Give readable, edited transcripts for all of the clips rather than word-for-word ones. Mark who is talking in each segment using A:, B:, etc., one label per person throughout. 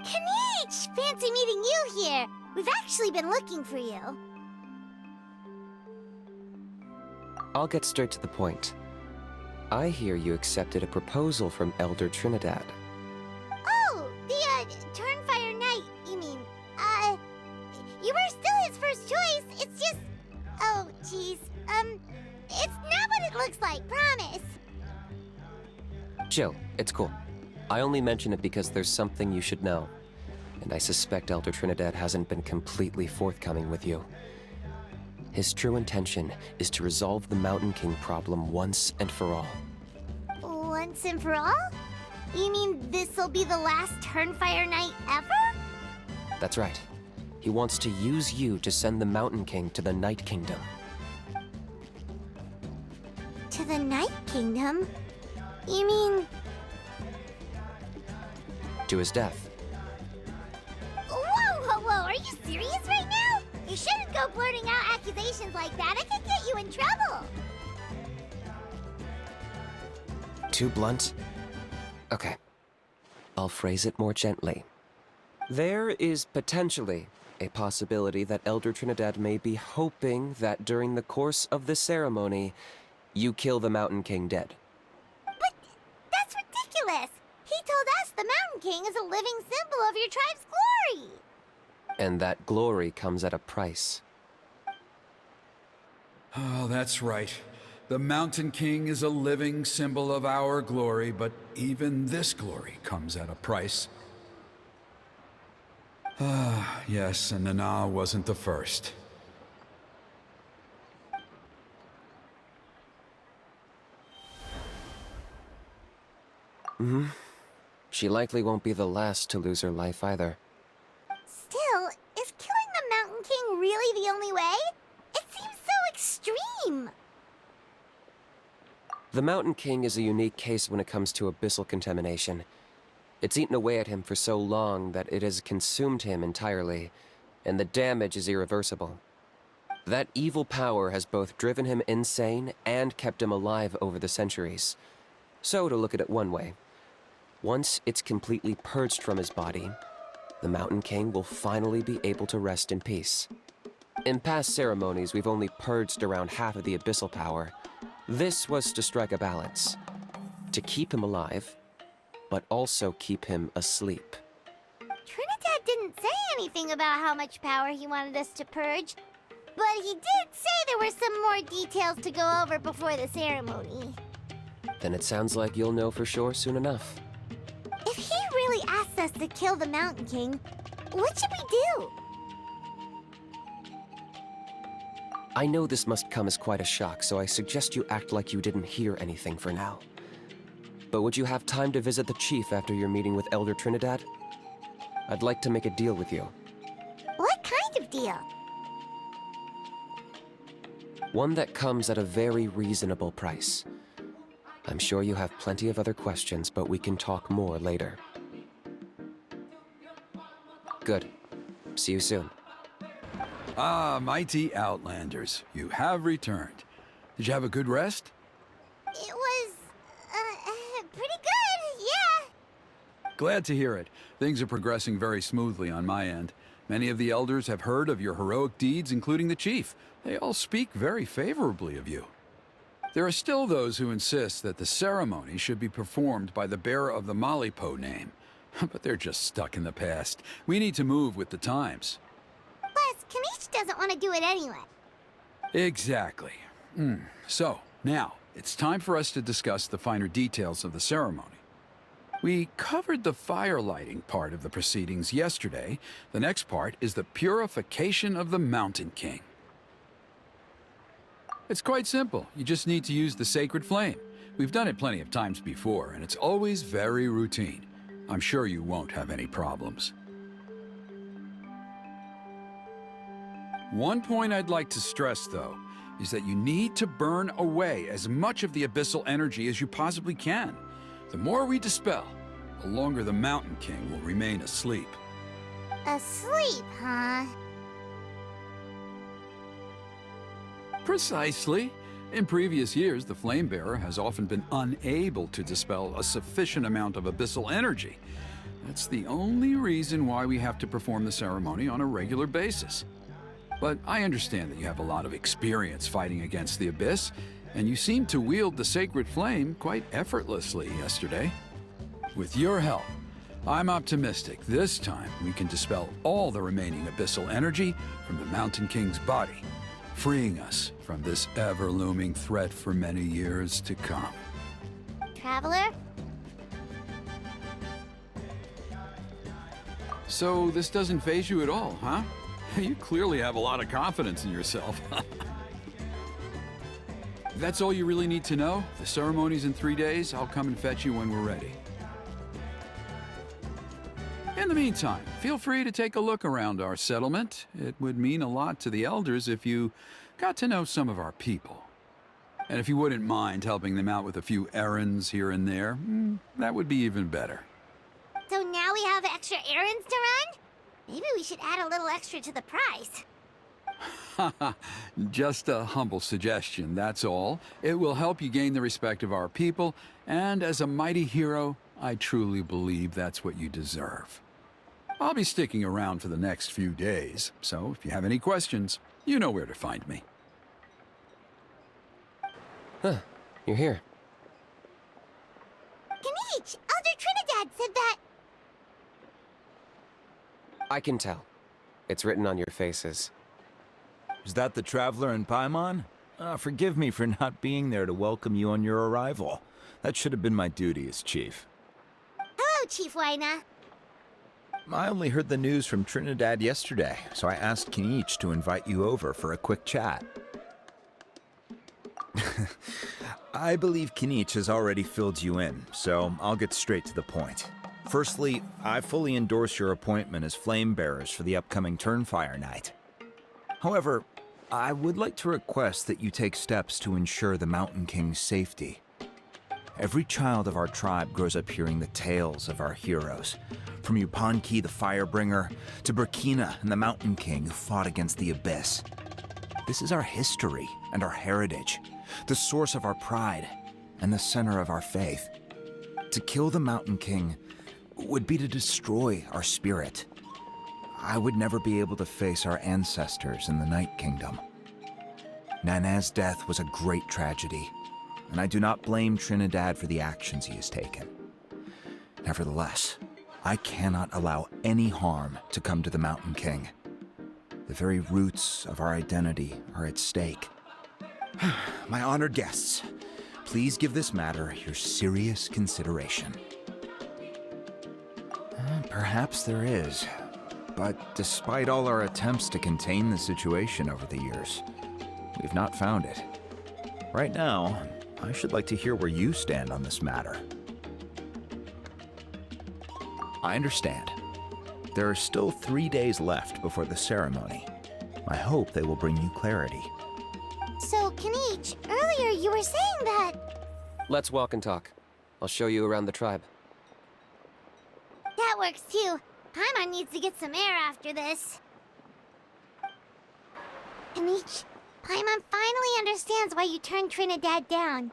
A: Kinich! Fancy meeting you here. We've actually been looking for you.
B: I'll get straight to the point. I hear you accepted a proposal from Elder Trinidad.
A: Oh, the, Turnfire Knight, you mean. You were still his first choice. It's just... Oh, jeez. It's not what it looks like, promise.
B: Chill, it's cool. I only mention it because there's something you should know. And I suspect Elder Trinidad hasn't been completely forthcoming with you. His true intention is to resolve the Mountain King problem once and for all.
A: Once and for all? You mean this'll be the last Turnfire Knight ever?
B: That's right. He wants to use you to send the Mountain King to the Night Kingdom.
A: To the Night Kingdom? You mean...
B: To his death.
A: Whoa! Are you serious right now? You shouldn't go blurting out accusations like that. I could get you in trouble.
B: Too blunt? Okay. I'll phrase it more gently. There is potentially a possibility that Elder Trinidad may be hoping that during the course of the ceremony, you kill the Mountain King dead.
A: But that's ridiculous. He told us the Mountain King is a living symbol of your tribe's glory.
B: And that glory comes at a price.
C: Oh, that's right. The Mountain King is a living symbol of our glory, but even this glory comes at a price. Ah, yes, and Nana wasn't the first.
B: She likely won't be the last to lose her life either.
A: Still, is killing the Mountain King really the only way? It seems so extreme.
B: The Mountain King is a unique case when it comes to abyssal contamination. It's eaten away at him for so long that it has consumed him entirely, and the damage is irreversible. That evil power has both driven him insane and kept him alive over the centuries. So, to look at it one way, once it's completely purged from his body, the Mountain King will finally be able to rest in peace. In past ceremonies, we've only purged around half of the abyssal power. This was to strike a balance, to keep him alive, but also keep him asleep.
A: Trinidad didn't say anything about how much power he wanted us to purge, but he did say there were some more details to go over before the ceremony.
B: Then it sounds like you'll know for sure soon enough.
A: If he really asks us to kill the Mountain King, what should we do?
B: I know this must come as quite a shock, so I suggest you act like you didn't hear anything for now. But would you have time to visit the chief after your meeting with Elder Trinidad? I'd like to make a deal with you.
A: What kind of deal?
B: One that comes at a very reasonable price. I'm sure you have plenty of other questions, but we can talk more later. Good. See you soon.
C: Ah, mighty Outlanders, you have returned. Did you have a good rest?
A: It was, pretty good, yeah.
C: Glad to hear it. Things are progressing very smoothly on my end. Many of the elders have heard of your heroic deeds, including the chief. They all speak very favorably of you. There are still those who insist that the ceremony should be performed by the bearer of the Malipo name. But they're just stuck in the past. We need to move with the times.
A: Plus, Kinich doesn't want to do it anyway.
C: Exactly. So, now, it's time for us to discuss the finer details of the ceremony. We covered the fire lighting part of the proceedings yesterday. The next part is the purification of the Mountain King. It's quite simple. You just need to use the sacred flame. We've done it plenty of times before, and it's always very routine. I'm sure you won't have any problems. One point I'd like to stress, though, is that you need to burn away as much of the abyssal energy as you possibly can. The more we dispel, the longer the Mountain King will remain asleep.
A: Asleep, huh?
C: Precisely. In previous years, the Flamebearer has often been unable to dispel a sufficient amount of abyssal energy. That's the only reason why we have to perform the ceremony on a regular basis. But I understand that you have a lot of experience fighting against the Abyss, and you seemed to wield the sacred flame quite effortlessly yesterday. With your help, I'm optimistic this time we can dispel all the remaining abyssal energy from the Mountain King's body, freeing us from this ever-looming threat for many years to come.
A: Traveler?
C: So this doesn't faze you at all, huh? You clearly have a lot of confidence in yourself. That's all you really need to know. The ceremony's in 3 days. I'll come and fetch you when we're ready. In the meantime, feel free to take a look around our settlement. It would mean a lot to the elders if you got to know some of our people. And if you wouldn't mind helping them out with a few errands here and there, that would be even better.
A: So now we have extra errands to run? Maybe we should add a little extra to the price.
C: Just a humble suggestion, that's all. It will help you gain the respect of our people, and as a mighty hero, I truly believe that's what you deserve. I'll be sticking around for the next few days, so if you have any questions, you know where to find me.
B: Huh, you're here.
A: Kinich, Elder Trinidad said that...
B: I can tell. It's written on your faces.
D: Is that the Traveler in Paimon? Forgive me for not being there to welcome you on your arrival. That should have been my duty as chief.
A: Hello, Chief Wyna.
D: I only heard the news from Trinidad yesterday, so I asked Kinich to invite you over for a quick chat. I believe Kinich has already filled you in, so I'll get straight to the point. Firstly, I fully endorse your appointment as flame bearers for the upcoming Turnfire Night. However, I would like to request that you take steps to ensure the Mountain King's safety. Every child of our tribe grows up hearing the tales of our heroes, from Yupanqui the Firebringer to Burkina and the Mountain King who fought against the Abyss. This is our history and our heritage, the source of our pride and the center of our faith. To kill the Mountain King would be to destroy our spirit. I would never be able to face our ancestors in the Night Kingdom. Nana's death was a great tragedy, and I do not blame Trinidad for the actions he has taken. Nevertheless, I cannot allow any harm to come to the Mountain King. The very roots of our identity are at stake. My honored guests, please give this matter your serious consideration. Perhaps there is, but despite all our attempts to contain the situation over the years, we've not found it. Right now, I should like to hear where you stand on this matter. I understand. There are still 3 days left before the ceremony. I hope they will bring you clarity.
A: So, Kinich, earlier you were saying that...
B: Let's walk and talk. I'll show you around the tribe.
A: That works too. Paimon needs to get some air after this. Kinich, Paimon finally understands why you turned Trinidad down.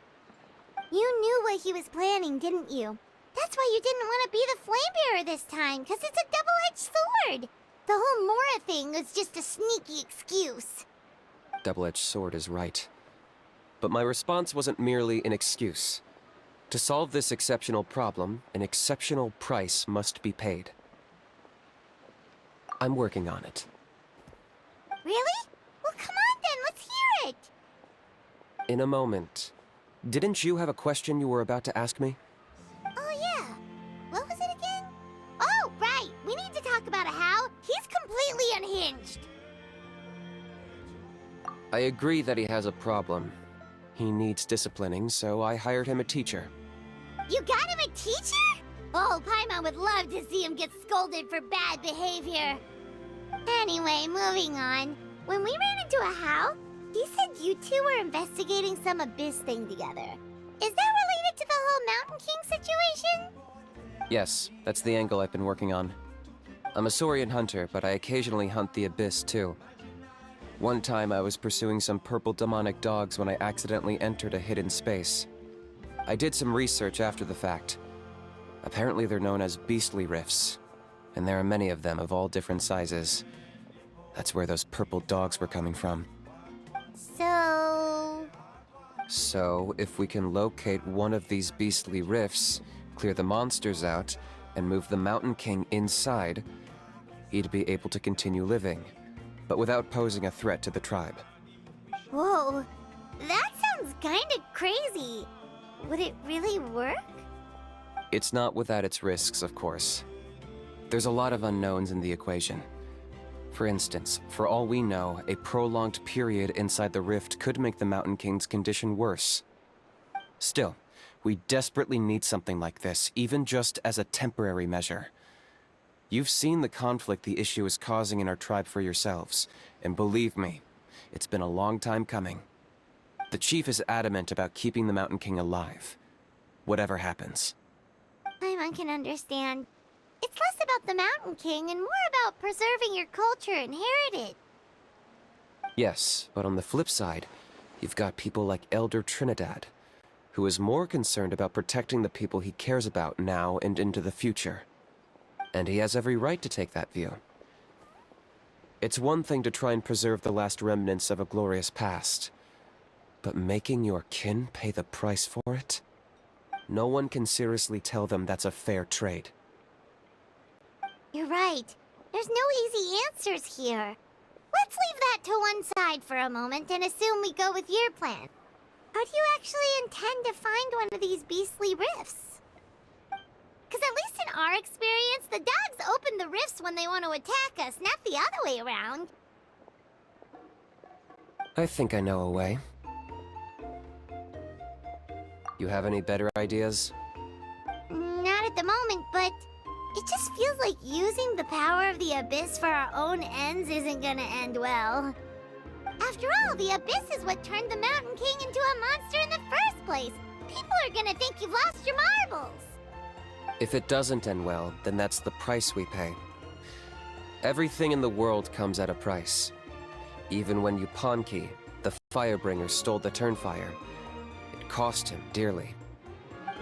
A: You knew what he was planning, didn't you? That's why you didn't want to be the flame bearer this time, because it's a double-edged sword. The whole Mora thing was just a sneaky excuse.
B: Double-edged sword is right. But my response wasn't merely an excuse. To solve this exceptional problem, an exceptional price must be paid. I'm working on it.
A: Really? Well, come on then, let's hear it.
B: In a moment. Didn't you have a question you were about to ask me?
A: Oh, yeah. What was it again? Oh, right. We need to talk about How. He's completely unhinged.
B: I agree that he has a problem. He needs disciplining, so I hired him a teacher.
A: You got him a teacher? Oh, Paimon would love to see him get scolded for bad behavior. Anyway, moving on. When we ran into How, he said you two were investigating some Abyss thing together. Is that related to the whole Mountain King situation?
B: Yes, that's the angle I've been working on. I'm a Saurian hunter, but I occasionally hunt the Abyss too. One time I was pursuing some purple demonic dogs when I accidentally entered a hidden space. I did some research after the fact. Apparently they're known as beastly rifts, and there are many of them of all different sizes. That's where those purple dogs were coming from.
A: So,
B: if we can locate one of these beastly rifts, clear the monsters out, and move the Mountain King inside, he'd be able to continue living, but without posing a threat to the tribe.
A: Whoa, that sounds kinda crazy. Would it really work?
B: It's not without its risks, of course. There's a lot of unknowns in the equation. For instance, for all we know, a prolonged period inside the rift could make the Mountain King's condition worse. Still, we desperately need something like this, even just as a temporary measure. You've seen the conflict the issue is causing in our tribe for yourselves, and believe me, it's been a long time coming. The chief is adamant about keeping the Mountain King alive, whatever happens.
A: I can understand. It's less about the Mountain King and more about preserving your culture and heritage.
B: Yes, but on the flip side, you've got people like Elder Trinidad, who is more concerned about protecting the people he cares about now and into the future. And he has every right to take that view. It's one thing to try and preserve the last remnants of a glorious past, but making your kin pay the price for it? No one can seriously tell them that's a fair trade.
A: You're right. There's no easy answers here. Let's leave that to one side for a moment and assume we go with your plan. How do you actually intend to find one of these beastly rifts? Because at least in our experience, the dogs open the rifts when they want to attack us, not the other way around.
B: I think I know a way. You have any better ideas?
A: Not at the moment, but it just feels like using the power of the Abyss for our own ends isn't gonna end well. After all, the Abyss is what turned the Mountain King into a monster in the first place. People are gonna think you've lost your marbles.
B: If it doesn't end well, then that's the price we pay. Everything in the world comes at a price. Even when Yupanqui, the Firebringer, stole the Turnfire, it cost him dearly.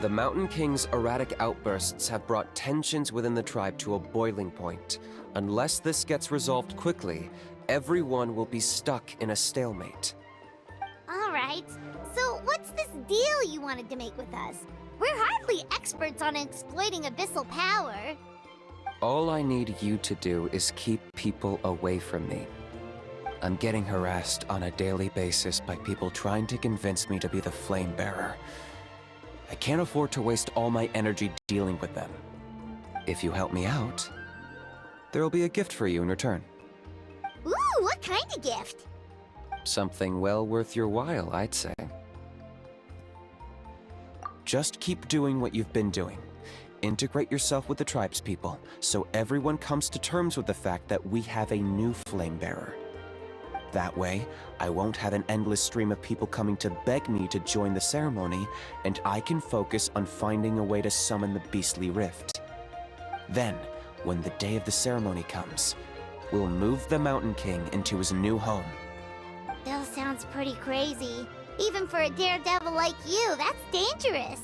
B: The Mountain King's erratic outbursts have brought tensions within the tribe to a boiling point. Unless this gets resolved quickly, everyone will be stuck in a stalemate.
A: All right, so what's this deal you wanted to make with us? We're hardly experts on exploiting abyssal power.
B: All I need you to do is keep people away from me. I'm getting harassed on a daily basis by people trying to convince me to be the flame bearer. I can't afford to waste all my energy dealing with them. If you help me out, there'll be a gift for you in return.
A: Ooh, what kind of gift?
B: Something well worth your while, I'd say. Just keep doing what you've been doing. Integrate yourself with the tribespeople, so everyone comes to terms with the fact that we have a new flame bearer. That way, I won't have an endless stream of people coming to beg me to join the ceremony, and I can focus on finding a way to summon the beastly rift. Then, when the day of the ceremony comes, we'll move the Mountain King into his new home.
A: Still sounds pretty crazy. Even for a daredevil like you, that's dangerous.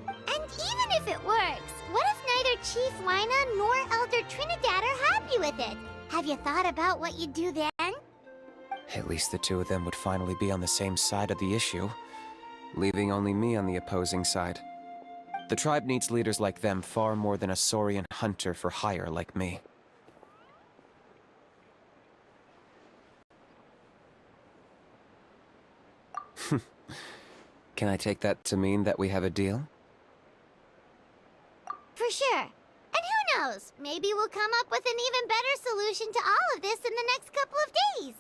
A: And even if it works, what if neither Chief Wyna nor Elder Trinidad are happy with it? Have you thought about what you'd do then?
B: At least the two of them would finally be on the same side of the issue, leaving only me on the opposing side. The tribe needs leaders like them far more than a Saurian hunter for hire like me. Can I take that to mean that we have a deal?
A: For sure. And who knows, maybe we'll come up with an even better solution to all of this in the next couple of days.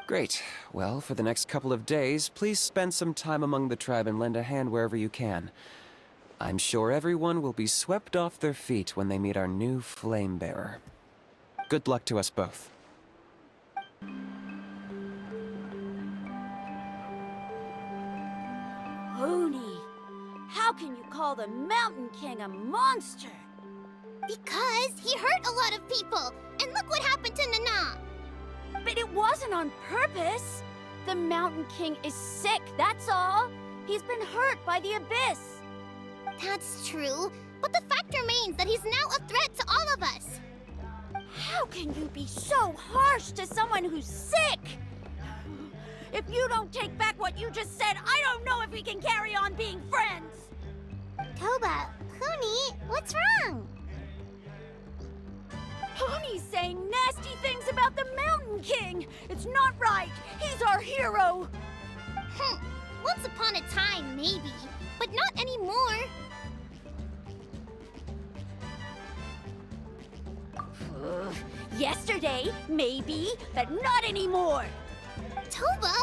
B: Great. Well, for the next couple of days, please spend some time among the tribe and lend a hand wherever you can. I'm sure everyone will be swept off their feet when they meet our new flame bearer. Good luck to us both.
E: Hoonie, how can you call the Mountain King a monster?
A: Because he hurt a lot of people, and look what happened to Nana.
E: But it wasn't on purpose. The Mountain King is sick, that's all. He's been hurt by the Abyss.
A: That's true, but the fact remains that he's now a threat to all of us.
E: How can you be so harsh to someone who's sick? If you don't take back what you just said, I don't know if we can carry on being friends.
A: Toba, Huni, what's wrong?
E: Pony's saying nasty things about the Mountain King. It's not right. He's our hero.
A: Once upon a time, maybe, but not anymore.
E: Yesterday, maybe, but not anymore.
A: Toba?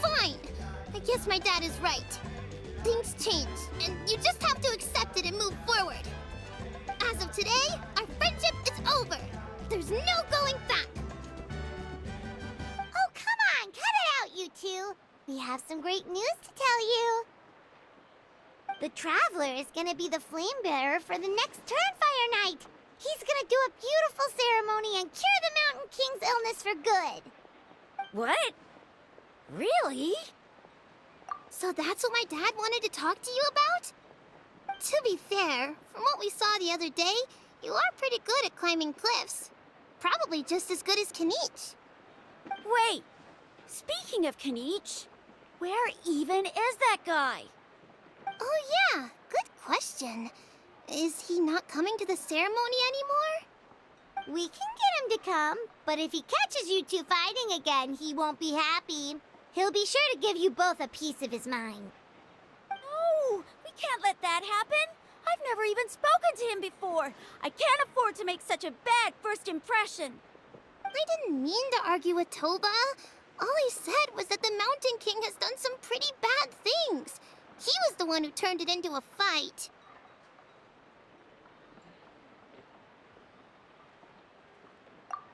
A: Fine. I guess my dad is right. Things change, and you just have to accept it and move forward. As of today, our friendship is over. There's no going back. Oh, come on, cut it out, you two. We have some great news to tell you. The Traveler is gonna be the flame bearer for the next Turnfire Night. He's gonna do a beautiful ceremony and cure the Mountain King's illness for good.
E: What? Really?
A: So that's what my dad wanted to talk to you about? To be fair, from what we saw the other day, you are pretty good at climbing cliffs. Probably just as good as Kinich.
E: Wait, speaking of Kinich, where even is that guy?
A: Oh yeah, good question. Is he not coming to the ceremony anymore? We can get him to come, but if he catches you two fighting again, he won't be happy. He'll be sure to give you both a piece of his mind.
E: No, we can't let that happen. I've never even spoken to him before. I can't afford to make such a bad first impression.
A: I didn't mean to argue with Toba. All I said was that the Mountain King has done some pretty bad things. He was the one who turned it into a fight.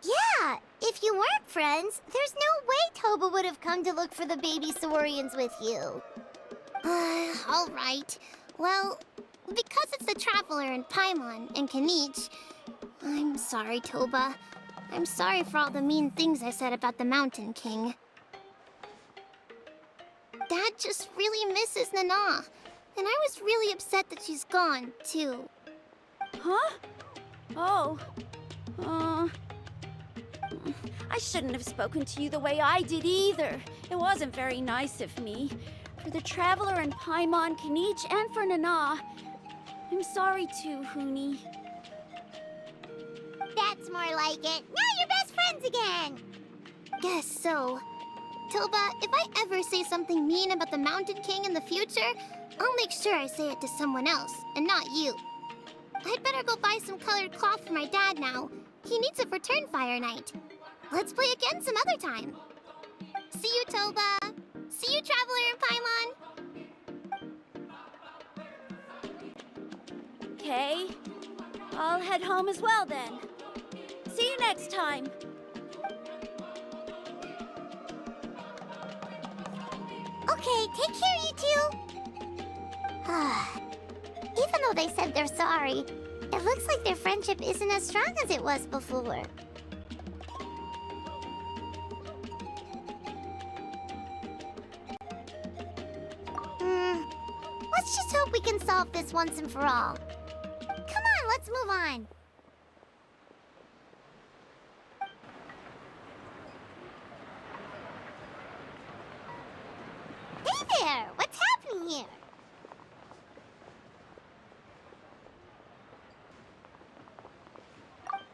A: Yeah, if you weren't friends, there's no way Toba would have come to look for the baby Saurians with you. All right. Well, because it's the Traveler and Paimon and Kinich, I'm sorry, Toba. I'm sorry for all the mean things I said about the Mountain King. Dad just really misses Nana, and I was really upset that she's gone, too.
E: Huh? Oh. I shouldn't have spoken to you the way I did either. It wasn't very nice of me. For the Traveler and Paimon, Kinich, and for Nana. I'm sorry too, Huni.
A: That's more like it. Now you're best friends again! Guess so. Toba, if I ever say something mean about the Mountain King in the future, I'll make sure I say it to someone else, and not you. I'd better go buy some colored cloth for my dad now. He needs it for Turnfire Night. Let's play again some other time. See you, Toba. See you, Traveler and Paimon.
E: Okay. I'll head home as well then. See you next time.
A: Okay, take care, you two. Even though they said they're sorry, it looks like their friendship isn't as strong as it was before. Let's just hope we can solve this once and for all. Come on, let's move on. Hey there! What's happening here?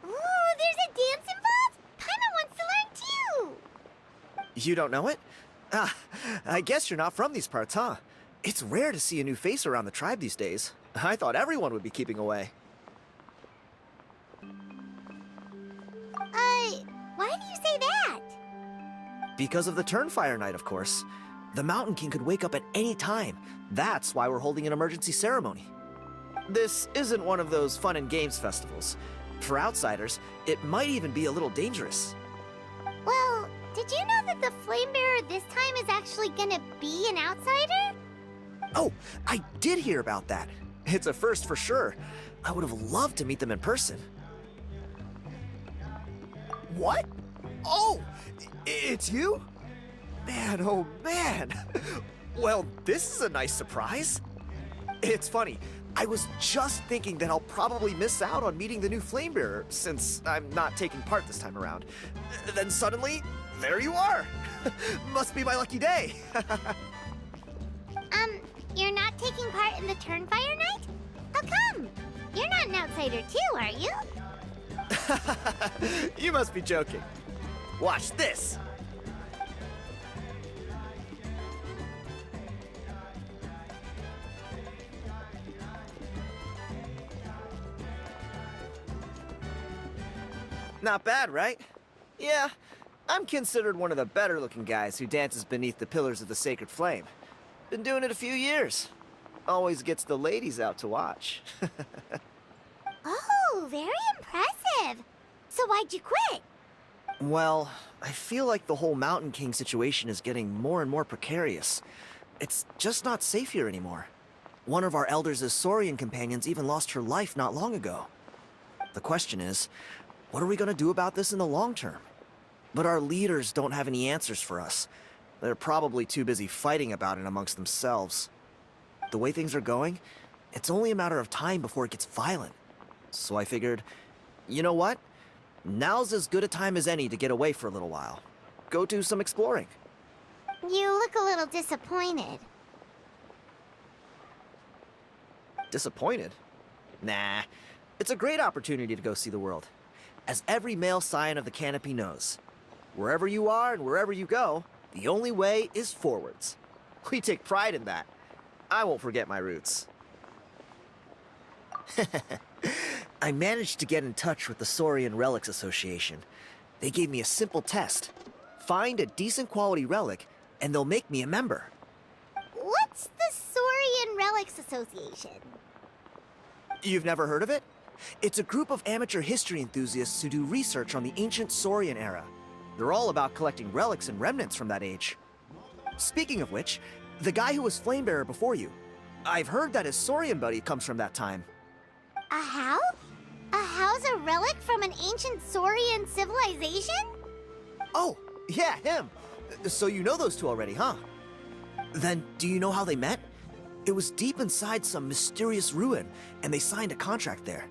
A: Ooh, there's a dance involved? Paimon wants to learn too!
F: You don't know it? Ah, I guess you're not from these parts, huh? It's rare to see a new face around the tribe these days. I thought everyone would be keeping away.
A: Why do you say that?
F: Because of the Turnfire Night, of course. The Mountain King could wake up at any time. That's why we're holding an emergency ceremony. This isn't one of those fun and games festivals. For outsiders, it might even be a little dangerous.
A: Well, did you know that the Flame Bearer this time is actually gonna be an outsider?
F: Oh, I did hear about that. It's a first for sure. I would have loved to meet them in person. What? Oh, it's you? Man, oh man. Well, this is a nice surprise. It's funny. I was just thinking that I'll probably miss out on meeting the new Flamebearer since I'm not taking part this time around. Then suddenly, there you are. Must be my lucky day.
A: You're not taking part in the Turnfire Night? How come? You're not an outsider too, are you?
F: You must be joking. Watch this. Not bad, right? Yeah, I'm considered one of the better-looking guys who dances beneath the pillars of the sacred flame. Been doing it a few years. Always gets the ladies out to watch.
A: Oh, very impressive. So why'd you quit?
F: Well, I feel like the whole Mountain King situation is getting more and more precarious. It's just not safe here anymore. One of our elders' Saurian companions even lost her life not long ago. The question is, what are we going to do about this in the long term? But our leaders don't have any answers for us. They're probably too busy fighting about it amongst themselves. The way things are going, it's only a matter of time before it gets violent. So I figured, you know what? Now's as good a time as any to get away for a little while. Go do some exploring.
A: You look a little disappointed.
F: Disappointed? Nah, it's a great opportunity to go see the world. As every male scion of the canopy knows, wherever you are and wherever you go, the only way is forwards. We take pride in that. I won't forget my roots. I managed to get in touch with the Saurian Relics Association. They gave me a simple test. Find a decent quality relic, and they'll make me a member.
A: What's the Saurian Relics Association?
F: You've never heard of it? It's a group of amateur history enthusiasts who do research on the ancient Saurian era. They're all about collecting relics and remnants from that age. Speaking of which, the guy who was Flamebearer before you, I've heard that his Saurian buddy comes from that time.
A: A how? A how's a relic from an ancient Saurian civilization?
F: Oh, yeah, him. So you know those two already, huh? Then, do you know how they met? It was deep inside some mysterious ruin, and they signed a contract there.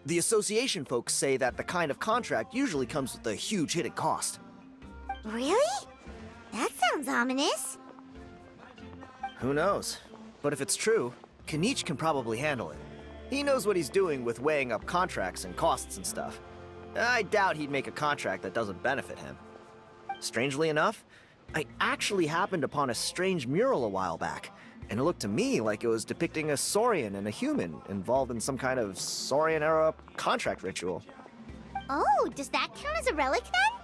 F: The association folks say that the kind of contract usually comes with a huge hidden cost.
A: Really? That sounds ominous.
F: Who knows? But if it's true, Kinich can probably handle it. He knows what he's doing with weighing up contracts and costs and stuff. I doubt he'd make a contract that doesn't benefit him. Strangely enough, I actually happened upon a strange mural a while back, and it looked to me like it was depicting a Saurian and a human involved in some kind of Saurian-era contract ritual.
A: Oh, does that count as a relic then?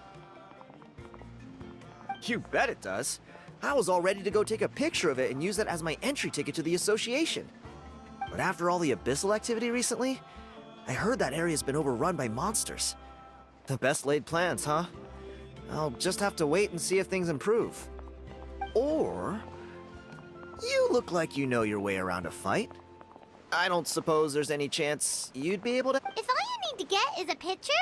F: You bet it does. I was all ready to go take a picture of it and use it as my entry ticket to the association. But after all the abyssal activity recently, I heard that area's been overrun by monsters. The best laid plans, huh? I'll just have to wait and see if things improve. Or... you look like you know your way around a fight. I don't suppose there's any chance you'd be able to...
A: If all you need to get is a picture,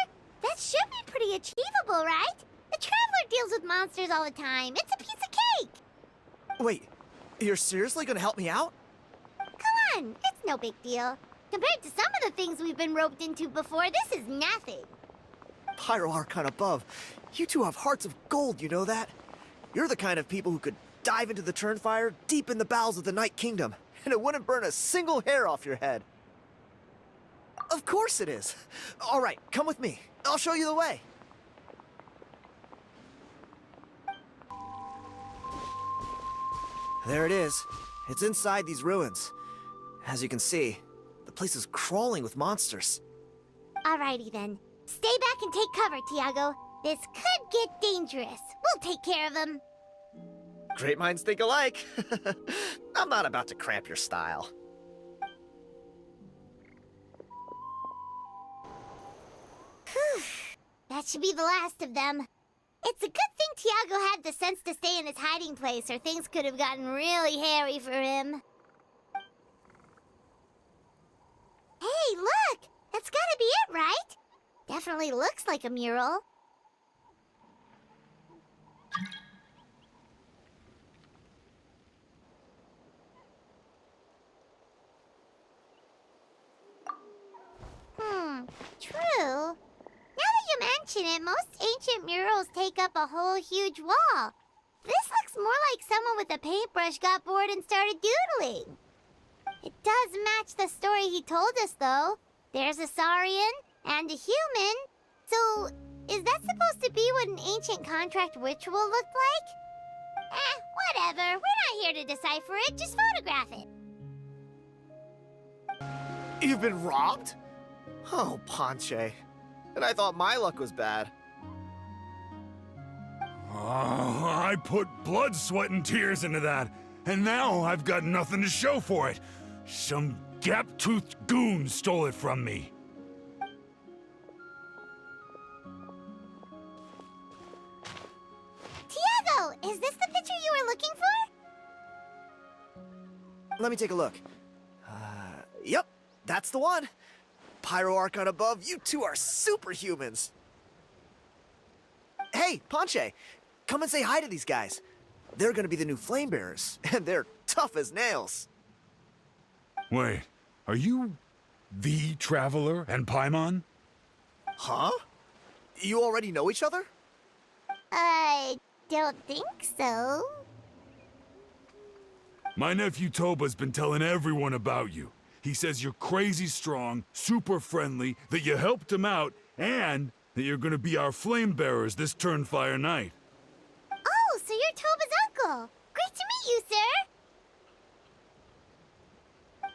A: that should be pretty achievable, right? The Traveler deals with monsters all the time. It's a piece of cake.
F: Wait, you're seriously gonna help me out?
A: Come on, it's no big deal. Compared to some of the things we've been roped into before, this is nothing.
F: Pyro Archon above, you two have hearts of gold, you know that? You're the kind of people who could dive into the Turnfire deep in the bowels of the Night Kingdom, and it wouldn't burn a single hair off your head. Of course it is. All right, come with me. I'll show you the way. There it is. It's inside these ruins. As you can see, the place is crawling with monsters.
A: Alrighty then. Stay back and take cover, Tiago. This could get dangerous. We'll take care of them.
F: Great minds think alike. I'm not about to cramp your style.
A: Whew. That should be the last of them. It's a good thing Tiago had the sense to stay in his hiding place, or things could have gotten really hairy for him. Hey, look! That's gotta be it, right? Definitely looks like a mural. mention it, most ancient murals take up a whole huge wall. This looks more like someone with a paintbrush got bored and started doodling. It does match the story he told us, though. There's a Saurian and a human. So, is that supposed to be what an ancient contract ritual looked like? Whatever. We're not here to decipher it. Just photograph it.
F: You've been robbed? Oh, Ponche. And I thought my luck was bad.
G: I put blood, sweat, and tears into that, and now I've got nothing to show for it. Some gap-toothed goon stole it from me.
A: Tiago, is this the picture you were looking for?
F: Let me take a look. Yep, that's the one. Pyro Archon above, you two are superhumans. Hey, Ponche, come and say hi to these guys. They're gonna be the new flame bearers, and they're tough as nails.
G: Wait, are you the Traveler and Paimon?
F: Huh? You already know each other?
A: I don't think so.
G: My nephew Toba's been telling everyone about you. He says you're crazy strong, super friendly, that you helped him out, and that you're gonna be our flame bearers this Turnfire night.
A: Oh, so you're Toba's uncle. Great to meet you, sir.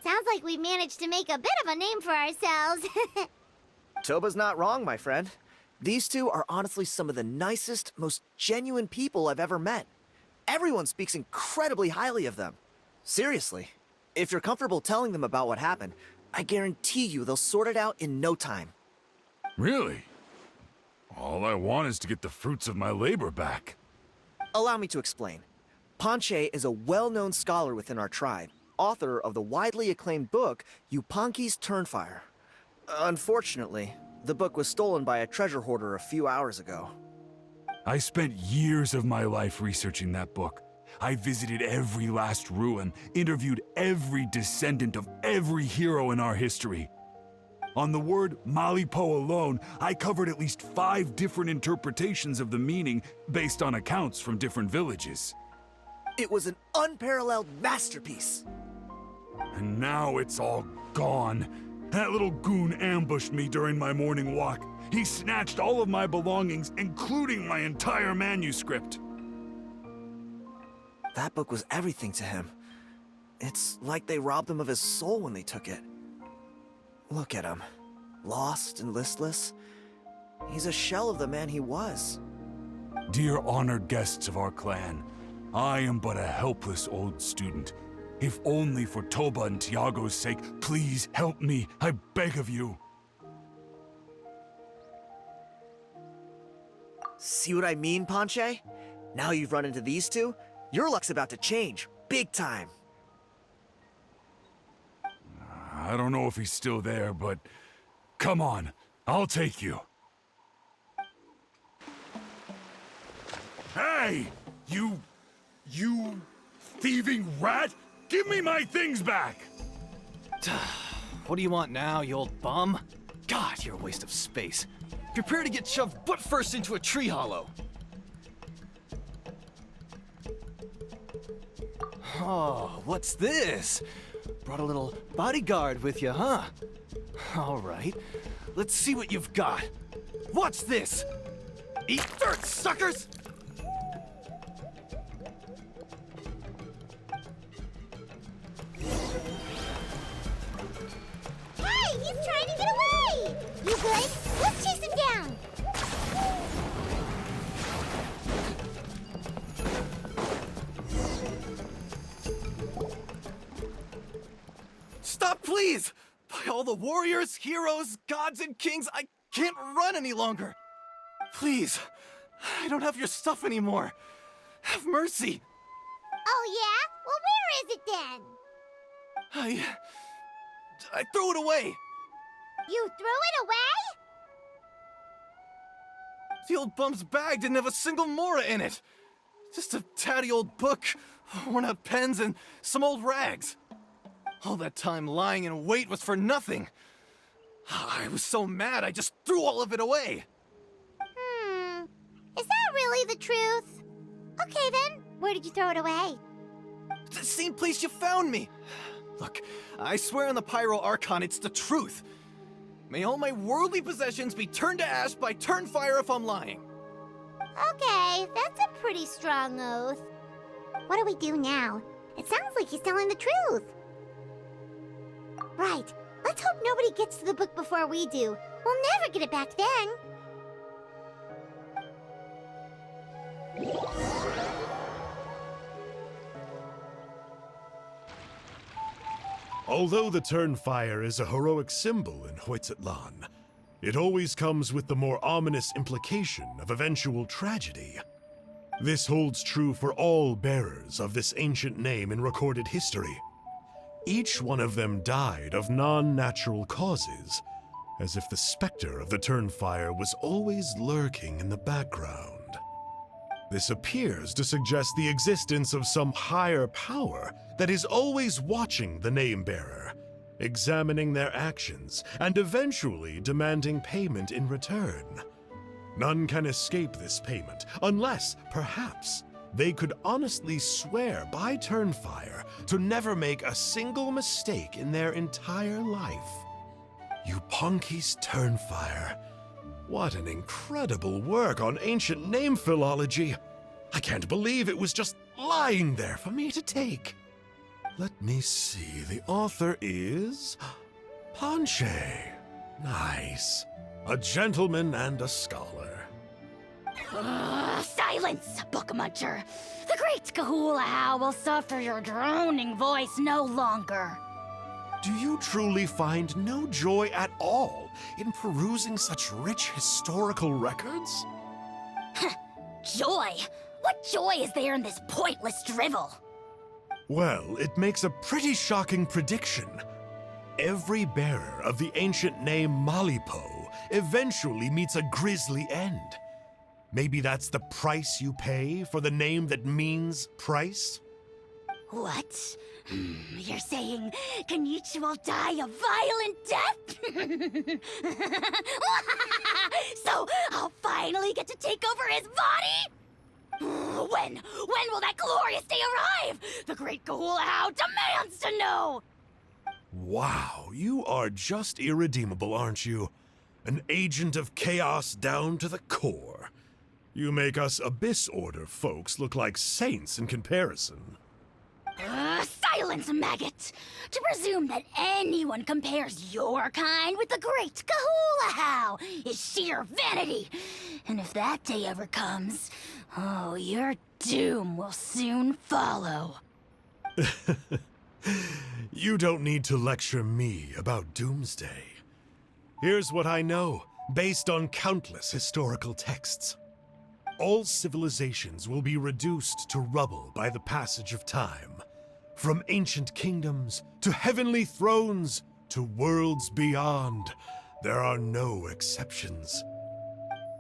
A: Sounds like we managed to make a bit of a name for ourselves.
F: Toba's not wrong, my friend. These two are honestly some of the nicest, most genuine people I've ever met. Everyone speaks incredibly highly of them. Seriously, if you're comfortable telling them about what happened, I guarantee you they'll sort it out in no time.
G: Really? All I want is to get the fruits of my labor back.
F: Allow me to explain. Ponche is a well-known scholar within our tribe, author of the widely acclaimed book, Yupanqui's Turnfire. Unfortunately, the book was stolen by a treasure hoarder a few hours ago.
G: I spent years of my life researching that book. I visited every last ruin, interviewed every descendant of every hero in our history. On the word Malipo alone, I covered at least 5 different interpretations of the meaning based on accounts from different villages.
F: It was an unparalleled masterpiece.
G: And now it's all gone. That little goon ambushed me during my morning walk. He snatched all of my belongings, including my entire manuscript.
F: That book was everything to him. It's like they robbed him of his soul when they took it. Look at him. Lost and listless. He's a shell of the man he was.
G: Dear honored guests of our clan, I am but a helpless old student. If only for Toba and Tiago's sake, please help me, I beg of you.
F: See what I mean, Ponche? Now you've run into these two, your luck's about to change, big time.
G: I don't know if he's still there, but come on, I'll take you. Hey! You thieving rat! Give me my things back!
H: What do you want now, you old bum? God, you're a waste of space. Prepare to get shoved butt first into a tree hollow. Oh, what's this? Brought a little bodyguard with you, huh? All right, let's see what you've got. What's this? Eat dirt, suckers!
A: Hey, he's trying to get away! You good? Let's chase him down!
H: Stop, please! By all the warriors, heroes, gods, and kings, I can't run any longer. Please, I don't have your stuff anymore. Have mercy.
A: Oh, yeah? Well, where is it then?
H: I threw it away.
A: You threw it away?
H: The old bum's bag didn't have a single mora in it. Just a tatty old book, worn out pens, and some old rags. All that time lying in wait was for nothing. I was so mad I just threw all of it away.
A: really the truth? Okay then, where did you throw it away?
H: It's the same place you found me! Look, I swear on the Pyro Archon it's the truth. May all my worldly possessions be turned to ash by Turnfire if I'm lying.
A: Okay, that's a pretty strong oath. What do we do now? It sounds like he's telling the truth. Right. Let's hope nobody gets to the book before we do. We'll never get it back then.
I: Although the Turnfire is a heroic symbol in Huitzatlan, it always comes with the more ominous implication of eventual tragedy. This holds true for all bearers of this ancient name in recorded history. Each one of them died of non-natural causes, as if the specter of the Turnfire was always lurking in the background. This appears to suggest the existence of some higher power that is always watching the name-bearer, examining their actions, and eventually demanding payment in return. None can escape this payment, unless, perhaps, they could honestly swear by Turnfire to never make a single mistake in their entire life. Yupanki's Turnfire. What an incredible work on ancient name philology. I can't believe it was just lying there for me to take. Let me see, the author is... Panche. Nice. A gentleman and a scholar.
E: Silence, book muncher! The great Kahulahow will suffer your droning voice no longer.
I: Do you truly find no joy at all in perusing such rich historical records?
E: Joy? What joy is there in this pointless drivel?
I: Well, it makes a pretty shocking prediction. Every bearer of the ancient name Malipo eventually meets a grisly end. Maybe that's the price you pay for the name that means price?
E: What? You're saying Kinich will die a violent death? So I'll finally get to take over his body? When will that glorious day arrive? The great Kahulahow demands to know!
I: Wow, you are just irredeemable, aren't you? An agent of chaos down to the core. You make us Abyss Order folks look like saints in comparison.
E: Silence, maggot! To presume that anyone compares your kind with the great Kahulahow is sheer vanity. And if that day ever comes, oh, your doom will soon follow.
I: You don't need to lecture me about Doomsday. Here's what I know, based on countless historical texts. All civilizations will be reduced to rubble by the passage of time. From ancient kingdoms, to heavenly thrones, to worlds beyond, there are no exceptions.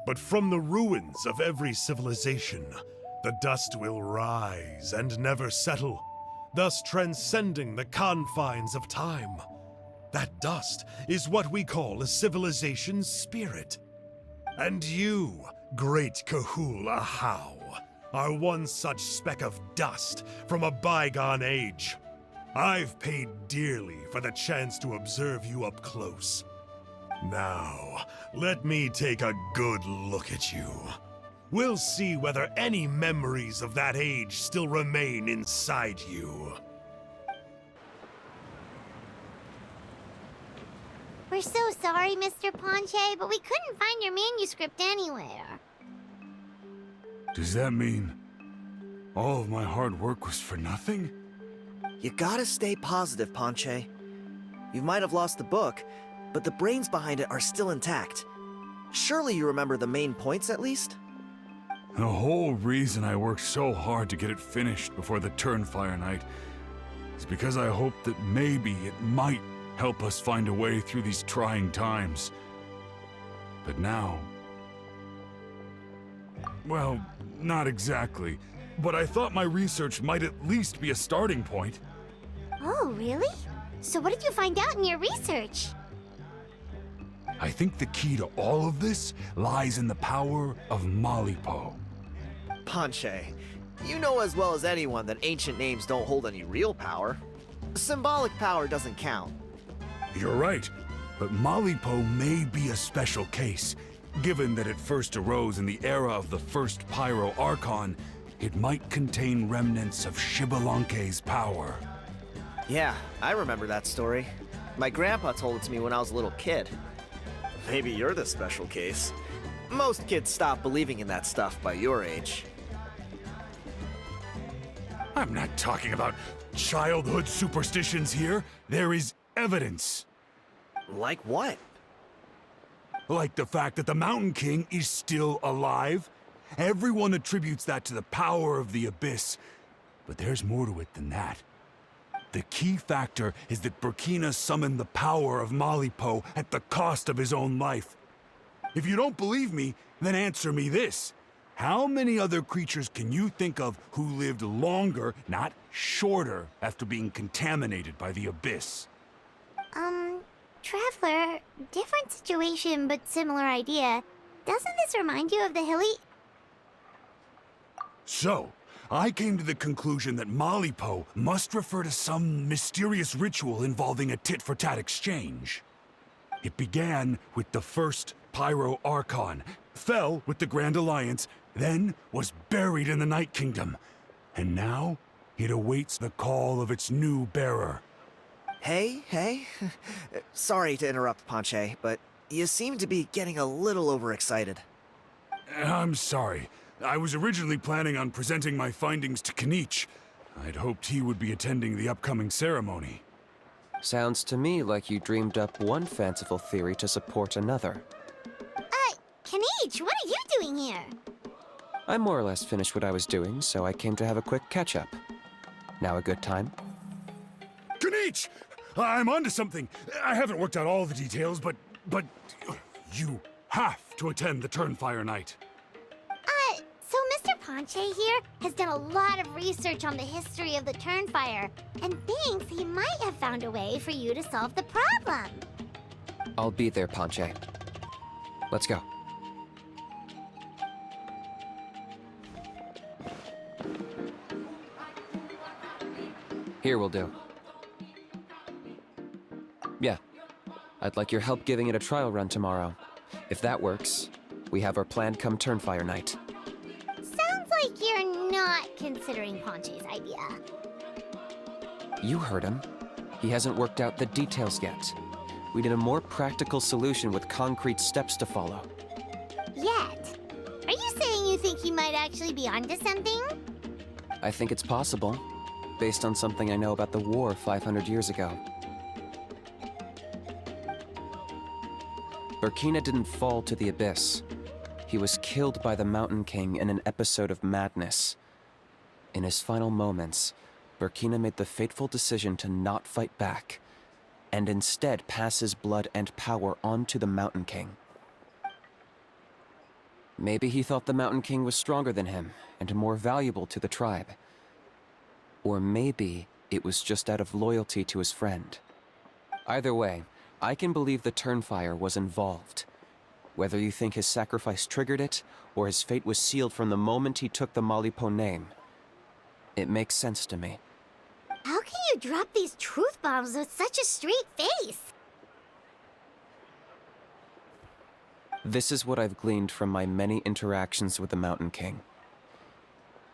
I: But from the ruins of every civilization, the dust will rise and never settle, thus transcending the confines of time. That dust is what we call a civilization's spirit. And you, great Kahulahow, are one such speck of dust from a bygone age. I've paid dearly for the chance to observe you up close. Now, let me take a good look at you. We'll see whether any memories of that age still remain inside you.
A: We're so sorry, Mr. Ponche, but we couldn't find your manuscript anywhere.
G: Does that mean all of my hard work was for nothing?
F: You gotta stay positive, Panche. You might have lost the book, but the brains behind it are still intact. Surely you remember the main points at least?
G: The whole reason I worked so hard to get it finished before the Turnfire night is because I hoped that maybe it might help us find a way through these trying times. But now... well, not exactly. But I thought my research might at least be a starting point.
A: Oh, really? So what did you find out in your research?
G: I think the key to all of this lies in the power of Malipo.
F: Panche, you know as well as anyone that ancient names don't hold any real power. Symbolic power doesn't count.
G: You're right, but Malipo may be a special case. Given that it first arose in the era of the first Pyro Archon, it might contain remnants of Shibalanke's power.
F: Yeah, I remember that story. My grandpa told it to me when I was a little kid. Maybe you're the special case. Most kids stop believing in that stuff by your age.
G: I'm not talking about childhood superstitions here. There is evidence.
F: Like what?
G: Like the fact that the Mountain King is still alive. Everyone attributes that to the power of the Abyss. But there's more to it than that. The key factor is that Burkina summoned the power of Malipo at the cost of his own life. If you don't believe me, then answer me this. How many other creatures can you think of who lived longer, not shorter, after being contaminated by the Abyss?
A: Traveler, different situation but similar idea. Doesn't this remind you of the hilly...
G: So, I came to the conclusion that Malipo must refer to some mysterious ritual involving a tit-for-tat exchange. It began with the first Pyro Archon, fell with the Grand Alliance, then was buried in the Night Kingdom. And now, it awaits the call of its new bearer.
F: Hey. Sorry to interrupt, Panche, but you seem to be getting a little overexcited.
G: I'm sorry. I was originally planning on presenting my findings to Kinich. I'd hoped he would be attending the upcoming ceremony.
B: Sounds to me like you dreamed up one fanciful theory to support another.
A: Kinich, what are you doing here?
B: I more or less finished what I was doing, so I came to have a quick catch-up. Now a good time?
G: Kinich! I'm onto something. I haven't worked out all the details, but you have to attend the Turnfire Night.
A: So Mr. Panche here has done a lot of research on the history of the Turnfire and thinks he might have found a way for you to solve the problem.
B: I'll be there, Panche. Let's go. Here will do. Yeah. I'd like your help giving it a trial run tomorrow. If that works, we have our planned come Turnfire night.
A: Sounds like you're not considering Panche's idea.
B: You heard him. He hasn't worked out the details yet. We need a more practical solution with concrete steps to follow.
A: Yet? Are you saying you think he might actually be onto something?
B: I think it's possible, based on something I know about the war 500 years ago. Burkina didn't fall to the Abyss. He was killed by the Mountain King in an episode of madness. In his final moments, Burkina made the fateful decision to not fight back, and instead pass his blood and power on to the Mountain King. Maybe he thought the Mountain King was stronger than him and more valuable to the tribe. Or maybe it was just out of loyalty to his friend. Either way, I can believe the Turnfire was involved. Whether you think his sacrifice triggered it, or his fate was sealed from the moment he took the Malipo name, it makes sense to me.
A: How can you drop these truth bombs with such a straight face?
B: This is what I've gleaned from my many interactions with the Mountain King.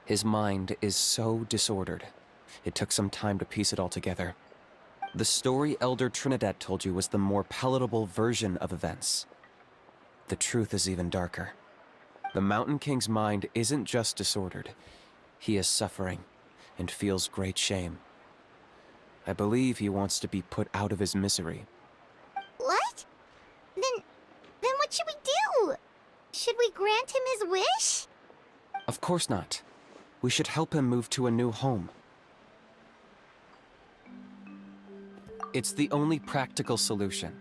B: His mind is so disordered. It took some time to piece it all together. The story Elder Trinidad told you was the more palatable version of events. The truth is even darker. The Mountain King's mind isn't just disordered. He is suffering and feels great shame. I believe he wants to be put out of his misery.
A: What? Then what should we do? Should we grant him his wish?
B: Of course not. We should help him move to a new home. It's the only practical solution.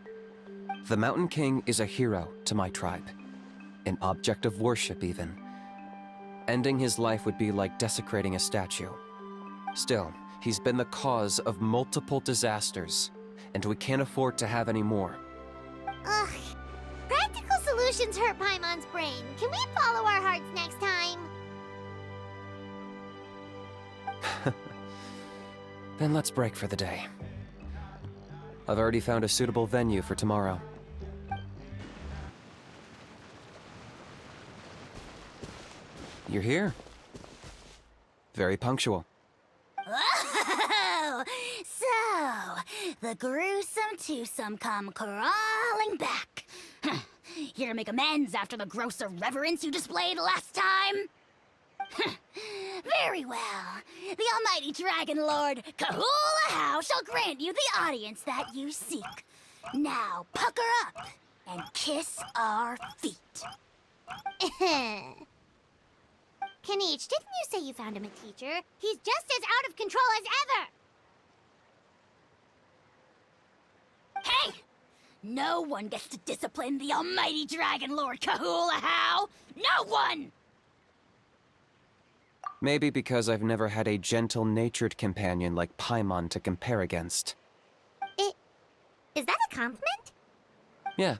B: The Mountain King is a hero to my tribe. An object of worship, even. Ending his life would be like desecrating a statue. Still, he's been the cause of multiple disasters, and we can't afford to have any more.
A: Ugh. Practical solutions hurt Paimon's brain. Can we follow our hearts next time?
B: Then let's break for the day. I've already found a suitable venue for tomorrow. You're here. Very punctual.
A: Oh, so the gruesome twosome come crawling back. Here to make amends after the gross irreverence you displayed last time? Very well. The almighty Dragon Lord Kahula shall grant you the audience that you seek. Now pucker up and kiss our feet. Kinich, didn't you say you found him a teacher? He's just as out of control as ever! Hey! No one gets to discipline the almighty Dragon Lord Kahula! No one!
B: Maybe because I've never had a gentle-natured companion like Paimon to compare against.
A: Is that a compliment?
B: Yeah,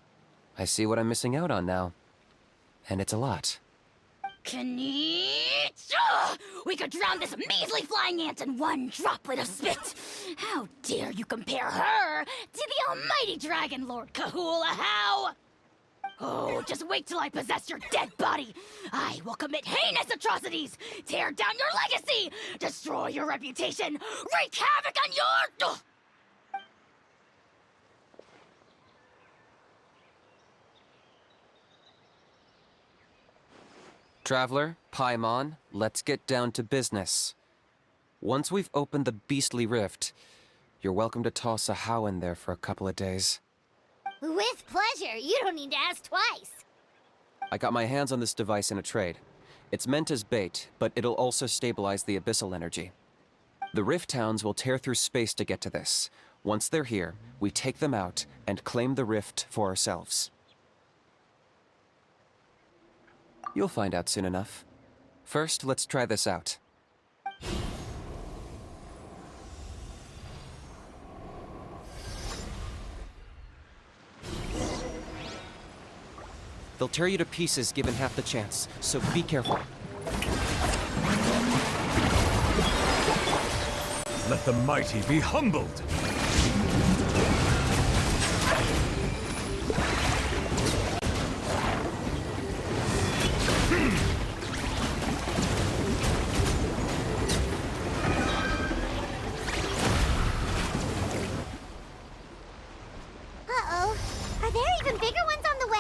B: I see what I'm missing out on now. And it's a lot.
A: Kinich! We could drown this measly flying ant in one droplet of spit! How dare you compare her to the almighty Dragon Lord Kahula! Oh, just wait till I possess your dead body! I will commit heinous atrocities! Tear down your legacy! Destroy your reputation! Wreak havoc on your...
B: Traveler, Paimon, let's get down to business. Once we've opened the beastly rift, you're welcome to toss a how in there for a couple of days.
A: With pleasure. You don't need to ask twice.
B: I got my hands on this device in a trade. It's meant as bait, but it'll also stabilize the abyssal energy. The rift towns will tear through space to get to this. Once they're here, we take them out and claim the rift for ourselves. You'll find out soon enough. First, let's try this out. They'll tear you to pieces given half the chance, so be careful.
G: Let the mighty be humbled!
A: Uh-oh. Are there even bigger ones on the way?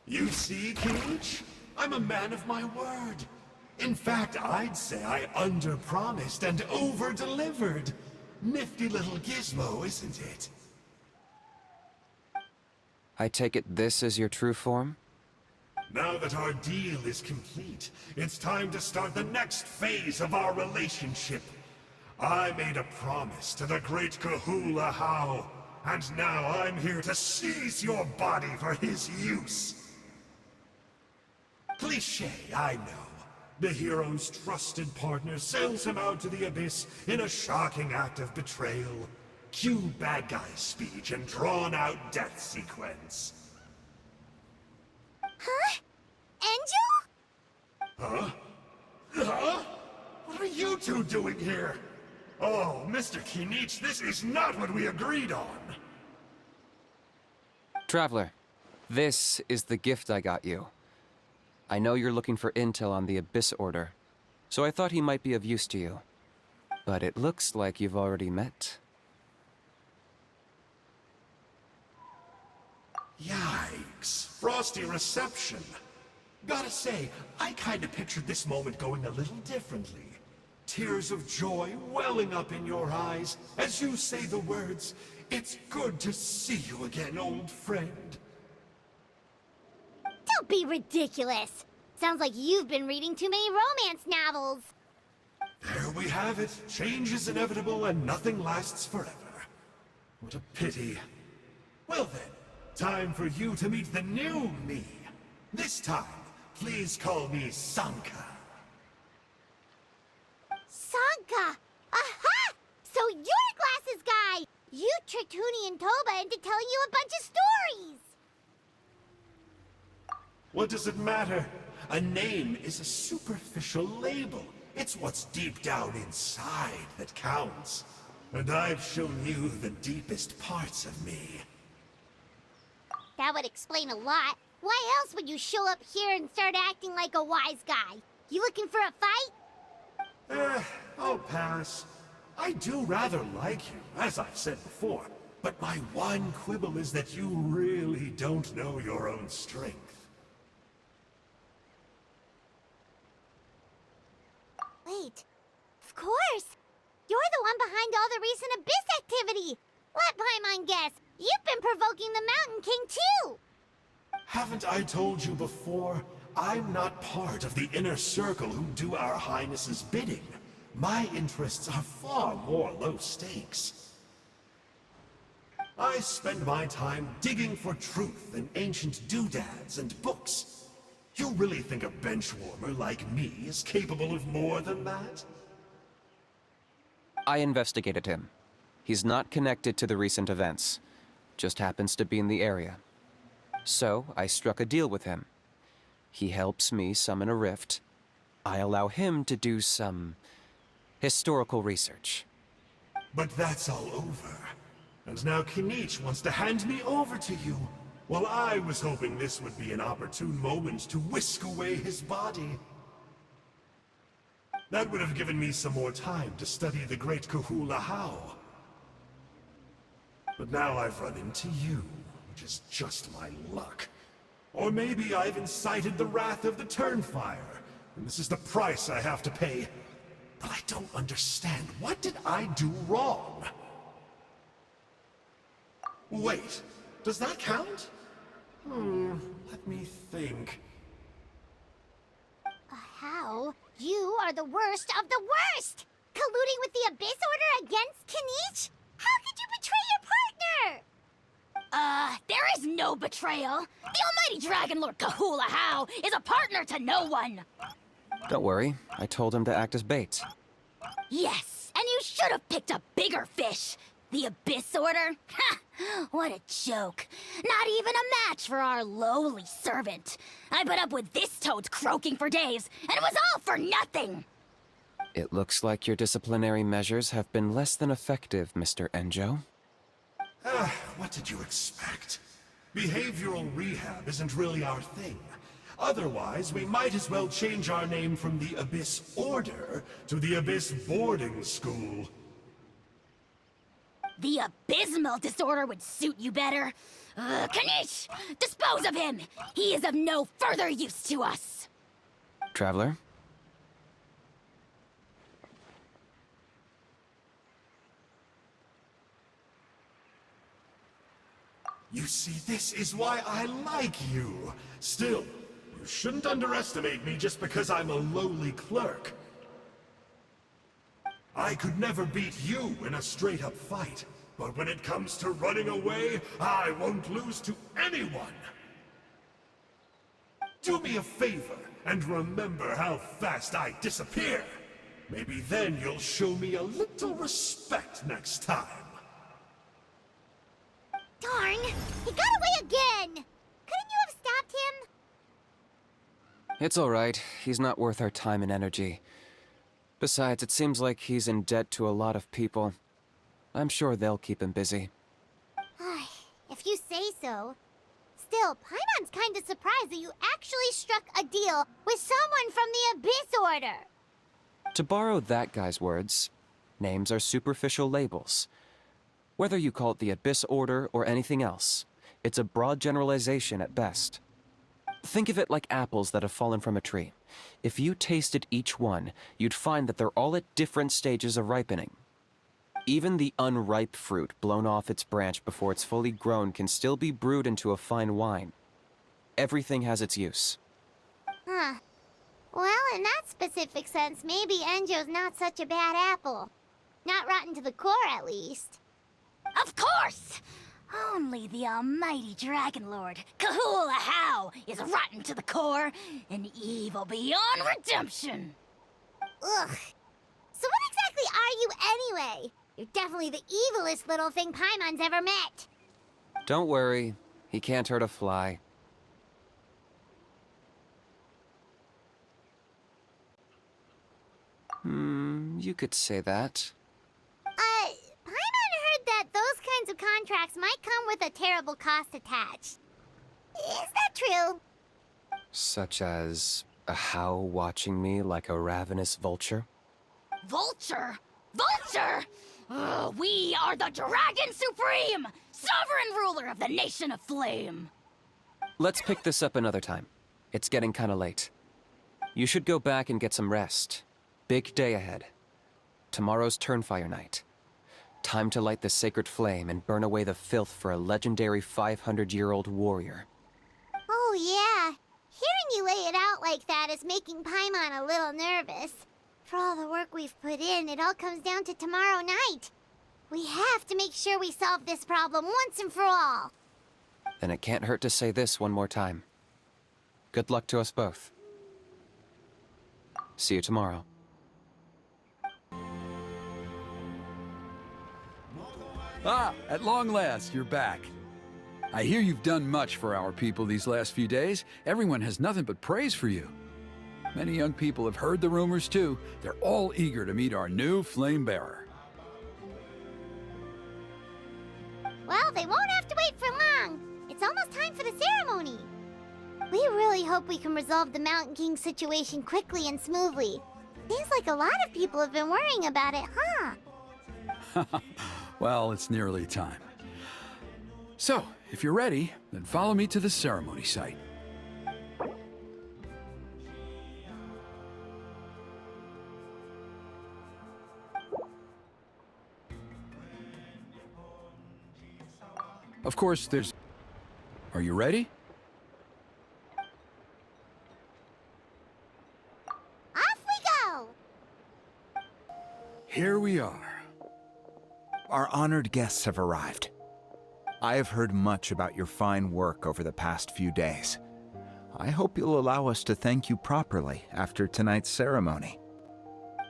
I: You see, Kinich? I'm a man of my word. In fact, I'd say I under-promised and over-delivered. Nifty little gizmo, isn't it?
B: I take it this is your true form?
I: Now that our deal is complete, it's time to start the next phase of our relationship. I made a promise to the great Kahula How, and now I'm here to seize your body for his use. Cliché, I know. The hero's trusted partner sells him out to the abyss in a shocking act of betrayal. Cue bad guy speech and drawn-out death sequence.
A: Huh? Angel?
I: Huh? Huh? What are you two doing here? Oh, Mr. Kinich, this is not what we agreed on.
B: Traveler, this is the gift I got you. I know you're looking for intel on the Abyss Order, so I thought he might be of use to you. But it looks like you've already met.
I: Yikes. Frosty reception. Gotta say, I kinda pictured this moment going a little differently. Tears of joy welling up in your eyes as you say the words, "It's good to see you again, old friend."
A: Don't be ridiculous. Sounds like you've been reading too many romance novels.
I: There we have it. Change is inevitable and nothing lasts forever. What a pity. Well then, time for you to meet the new me. This time, please call me Sanka.
A: Sanka! Aha! So you're Glasses Guy! You tricked Huni and Toba into telling you a bunch of stories!
I: What does it matter? A name is a superficial label. It's what's deep down inside that counts. And I've shown you the deepest parts of me.
A: That would explain a lot. Why else would you show up here and start acting like a wise guy? You looking for a fight?
I: I'll pass. I do rather like you, as I've said before. But my one quibble is that you really don't know your own strength.
A: Wait. Of course! You're the one behind all the recent Abyss activity! Let Paimon guess, you've been provoking the Mountain King too!
I: Haven't I told you before? I'm not part of the inner circle who do our Highness's bidding. My interests are far more low stakes. I spend my time digging for truth in ancient doodads and books. You really think a benchwarmer like me is capable of more than that?
B: I investigated him. He's not connected to the recent events. Just happens to be in the area. So, I struck a deal with him. He helps me summon a rift. I allow him to do some historical research.
I: But that's all over. And now Kinich wants to hand me over to you. Well, I was hoping this would be an opportune moment to whisk away his body. That would have given me some more time to study the great Kahula How. But now I've run into you, which is just my luck. Or maybe I've incited the wrath of the Turnfire, and this is the price I have to pay. But I don't understand. What did I do wrong? Wait, does that count? Let me think.
A: How? You are the worst of the worst! Colluding with the Abyss Order against Kinich? How could you betray your partner?
E: There is no betrayal. The almighty Dragon Lord Kahula How is a partner to no one.
B: Don't worry, I told him to act as bait.
E: Yes, and you should have picked a bigger fish. The Abyss Order? Ha! What a joke. Not even a match for our lowly servant. I put up with this toad croaking for days, and it was all for nothing.
B: It looks like your disciplinary measures have been less than effective, Mr. Enjo.
I: What did you expect? Behavioral rehab isn't really our thing. Otherwise, we might as well change our name from the Abyss Order to the Abyss Boarding School.
E: The abysmal disorder would suit you better. Kinich! Dispose of him! He is of no further use to us!
B: Traveler?
I: You see, this is why I like you. Still, you shouldn't underestimate me just because I'm a lowly clerk. I could never beat you in a straight-up fight, but when it comes to running away, I won't lose to anyone. Do me a favor and remember how fast I disappear. Maybe then you'll show me a little respect next time.
A: Darn! He got away again! Couldn't you have stopped him?
B: It's all right. He's not worth our time and energy. Besides, it seems like he's in debt to a lot of people. I'm sure they'll keep him busy.
A: If you say so. Still, Paimon's kinda surprised that you actually struck a deal with someone from the Abyss Order.
B: To borrow that guy's words, names are superficial labels. Whether you call it the Abyss Order or anything else, it's a broad generalization at best. Think of it like apples that have fallen from a tree. If you tasted each one, you'd find that they're all at different stages of ripening. Even the unripe fruit blown off its branch before it's fully grown can still be brewed into a fine wine. Everything has its use.
A: Huh. Well, in that specific sense, maybe Enjo's not such a bad apple. Not rotten to the core, at least.
E: Of course! Only the almighty Dragon Lord, Kahula How, is rotten to the core and evil beyond redemption.
A: Ugh. So what exactly are you anyway? You're definitely the evilest little thing Paimon's ever met.
B: Don't worry, he can't hurt a fly. You could say that.
A: Paimon heard that those kinds of contracts might come with a terrible cost attached. Is that true?
B: Such as a how watching me like a ravenous vulture?
J: Vulture? Vulture! We are the Dragon Supreme! Sovereign ruler of the Nation of Flame!
B: Let's pick this up another time. It's getting kinda late. You should go back and get some rest. Big day ahead. Tomorrow's Turnfire Night. Time to light the sacred flame and burn away the filth for a legendary 500-year-old warrior.
A: Oh, yeah. Hearing you lay it out like that is making Paimon a little nervous. For all the work we've put in, it all comes down to tomorrow night. We have to make sure we solve this problem once and for all.
B: Then it can't hurt to say this one more time. Good luck to us both. See you tomorrow.
C: Ah, at long last, you're back. I hear you've done much for our people these last few days. Everyone has nothing but praise for you. Many young people have heard the rumors too. They're all eager to meet our new flame bearer.
A: Well, they won't have to wait for long. It's almost time for the ceremony. We really hope we can resolve the Mountain King situation quickly and smoothly. Seems like a lot of people have been worrying about it, huh?
C: Well, it's nearly time. So, if you're ready, then follow me to the ceremony site. Of course, there's... Are you ready?
A: Off we go!
C: Here we are.
D: Our honored guests have arrived. I have heard much about your fine work over the past few days. I hope you'll allow us to thank you properly after tonight's ceremony.
A: Don't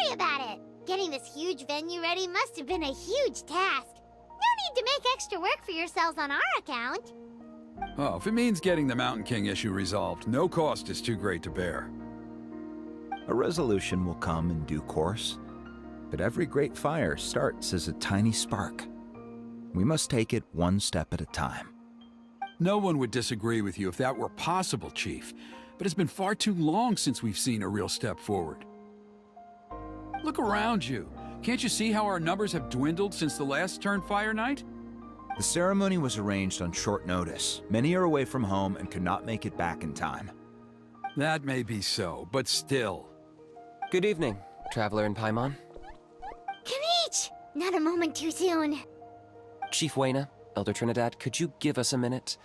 A: worry about it. Getting this huge venue ready must have been a huge task. No need to make extra work for yourselves on our account.
C: Oh, if it means getting the Mountain King issue resolved, no cost is too great to bear.
D: A resolution will come in due course, but every great fire starts as a tiny spark. We must take it one step at a time.
C: No one would disagree with you if that were possible, Chief, but it's been far too long since we've seen a real step forward. Look around you. Can't you see how our numbers have dwindled since the last Turnfire Night?
D: The ceremony was arranged on short notice. Many are away from home and could not make it back in time.
C: That may be so, but still.
B: Good evening, Traveler and Paimon.
A: Kinich! Not a moment too soon.
B: Chief Wayna, Elder Trinidad, could you give us a minute?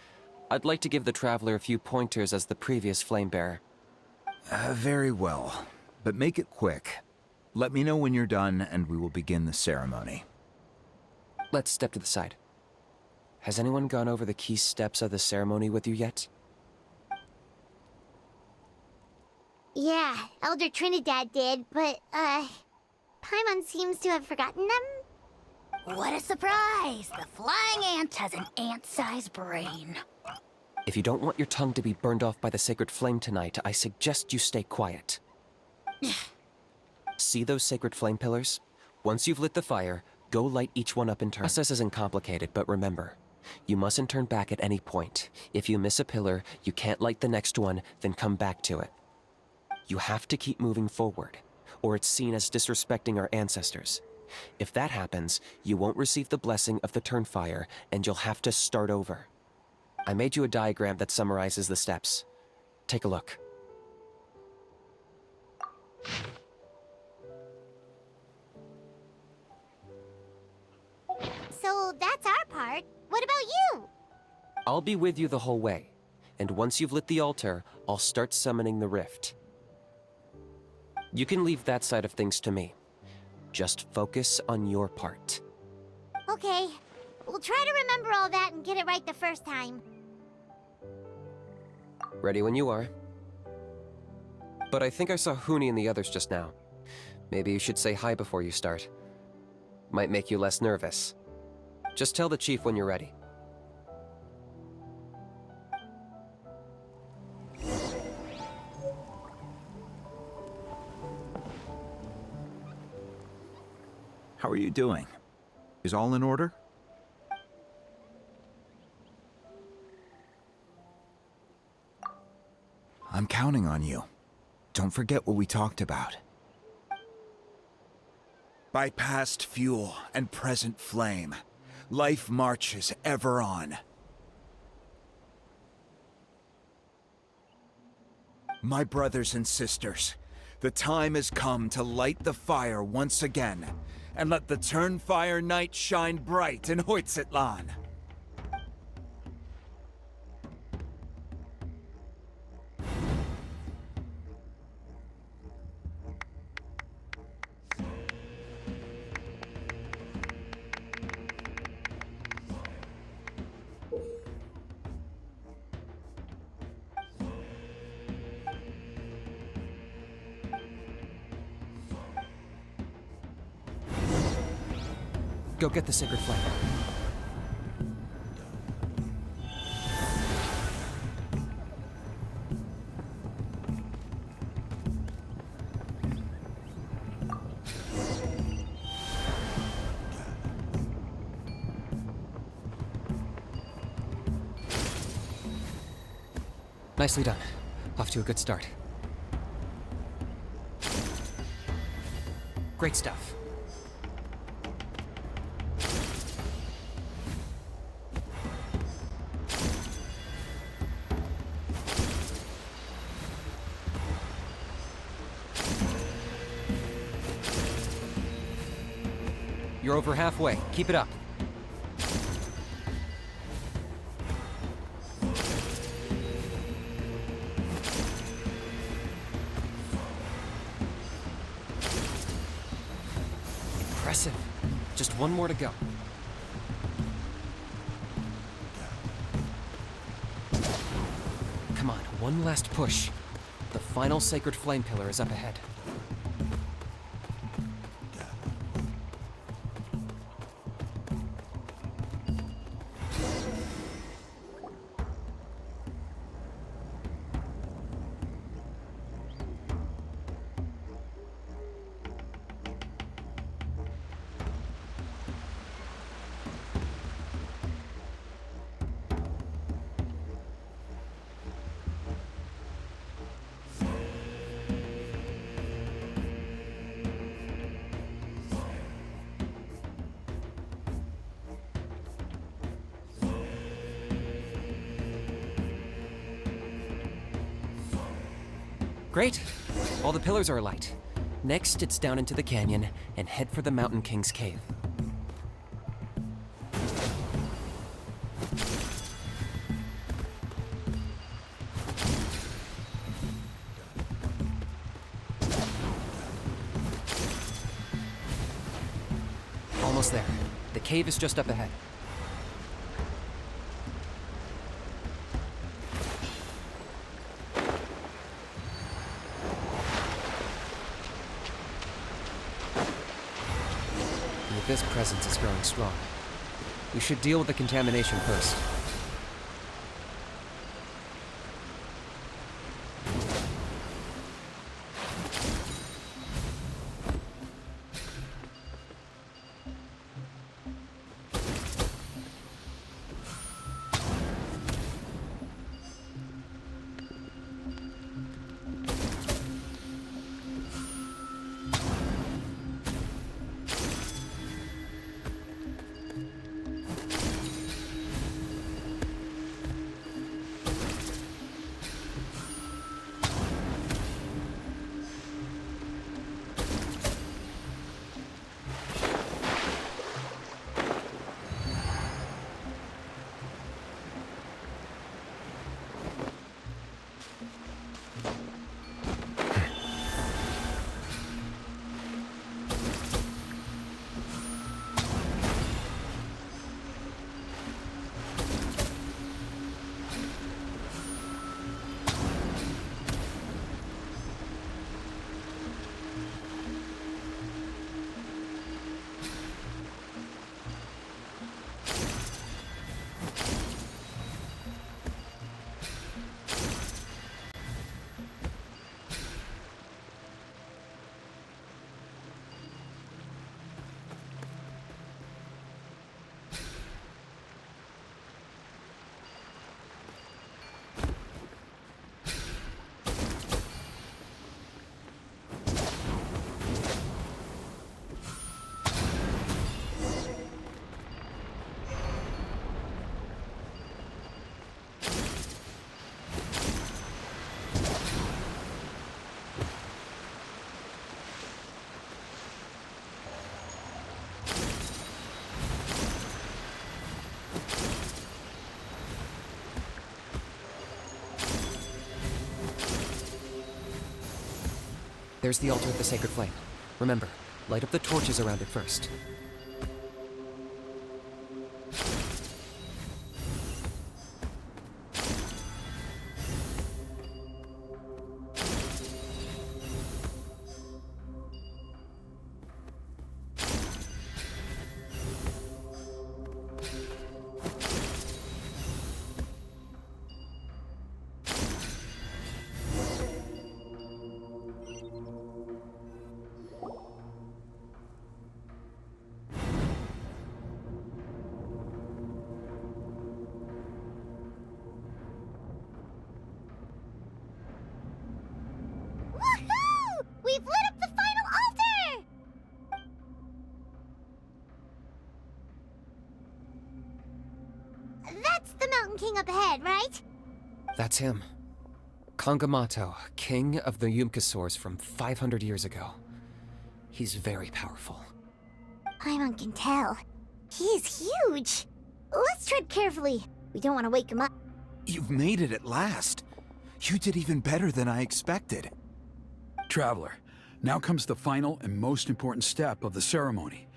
B: I'd like to give the Traveler a few pointers as the previous flame bearer.
D: Very well, but make it quick. Let me know when you're done and we will begin the ceremony.
B: Let's step to the side. Has anyone gone over the key steps of the ceremony with you yet?
A: Yeah, Elder Trinidad did, but, Paimon seems to have forgotten them?
J: What a surprise! The flying ant has an ant-sized brain.
B: If you don't want your tongue to be burned off by the sacred flame tonight, I suggest you stay quiet. See those sacred flame pillars? Once you've lit the fire, go light each one up in turn. The process isn't complicated, but remember, you mustn't turn back at any point. If you miss a pillar, you can't light the next one, then come back to it. You have to keep moving forward, or it's seen as disrespecting our ancestors. If that happens, you won't receive the blessing of the Turnfire, and you'll have to start over. I made you a diagram that summarizes the steps. Take a look.
A: So that's our part. What about you?
B: I'll be with you the whole way, and once you've lit the altar, I'll start summoning the rift. You can leave that side of things to me. Just focus on your part.
A: Okay. We'll try to remember all that and get it right the first time.
B: Ready when you are. But I think I saw Huni and the others just now. Maybe you should say hi before you start. Might make you less nervous. Just tell the chief when you're ready.
D: How are you doing? Is all in order? I'm counting on you. Don't forget what we talked about. By past fuel and present flame, life marches ever on. My brothers and sisters, the time has come to light the fire once again, and let the Turnfire night shine bright in Hoytzitlan.
B: Go get the sacred flame. Nicely done. Off to a good start. Great stuff. You're over halfway. Keep it up. Impressive. Just one more to go. Come on, one last push. The final sacred flame pillar is up ahead. Great. All the pillars are alight. Next, it's down into the canyon and head for the Mountain King's cave. Almost there. The cave is just up ahead. The Abyss presence is growing strong. We should deal with the contamination first. There's the altar of the sacred flame. Remember, light up the torches around it first.
A: Woohoo! We've lit up the final altar! That's the Mountain King up ahead, right?
B: That's him. Kangamato, king of the Yumkasaurs from 500 years ago. He's very powerful.
A: Paimon can tell. He's huge. Let's tread carefully. We don't want to wake him up.
D: You've made it at last. You did even better than I expected.
C: Traveler, now comes the final and most important step of the ceremony.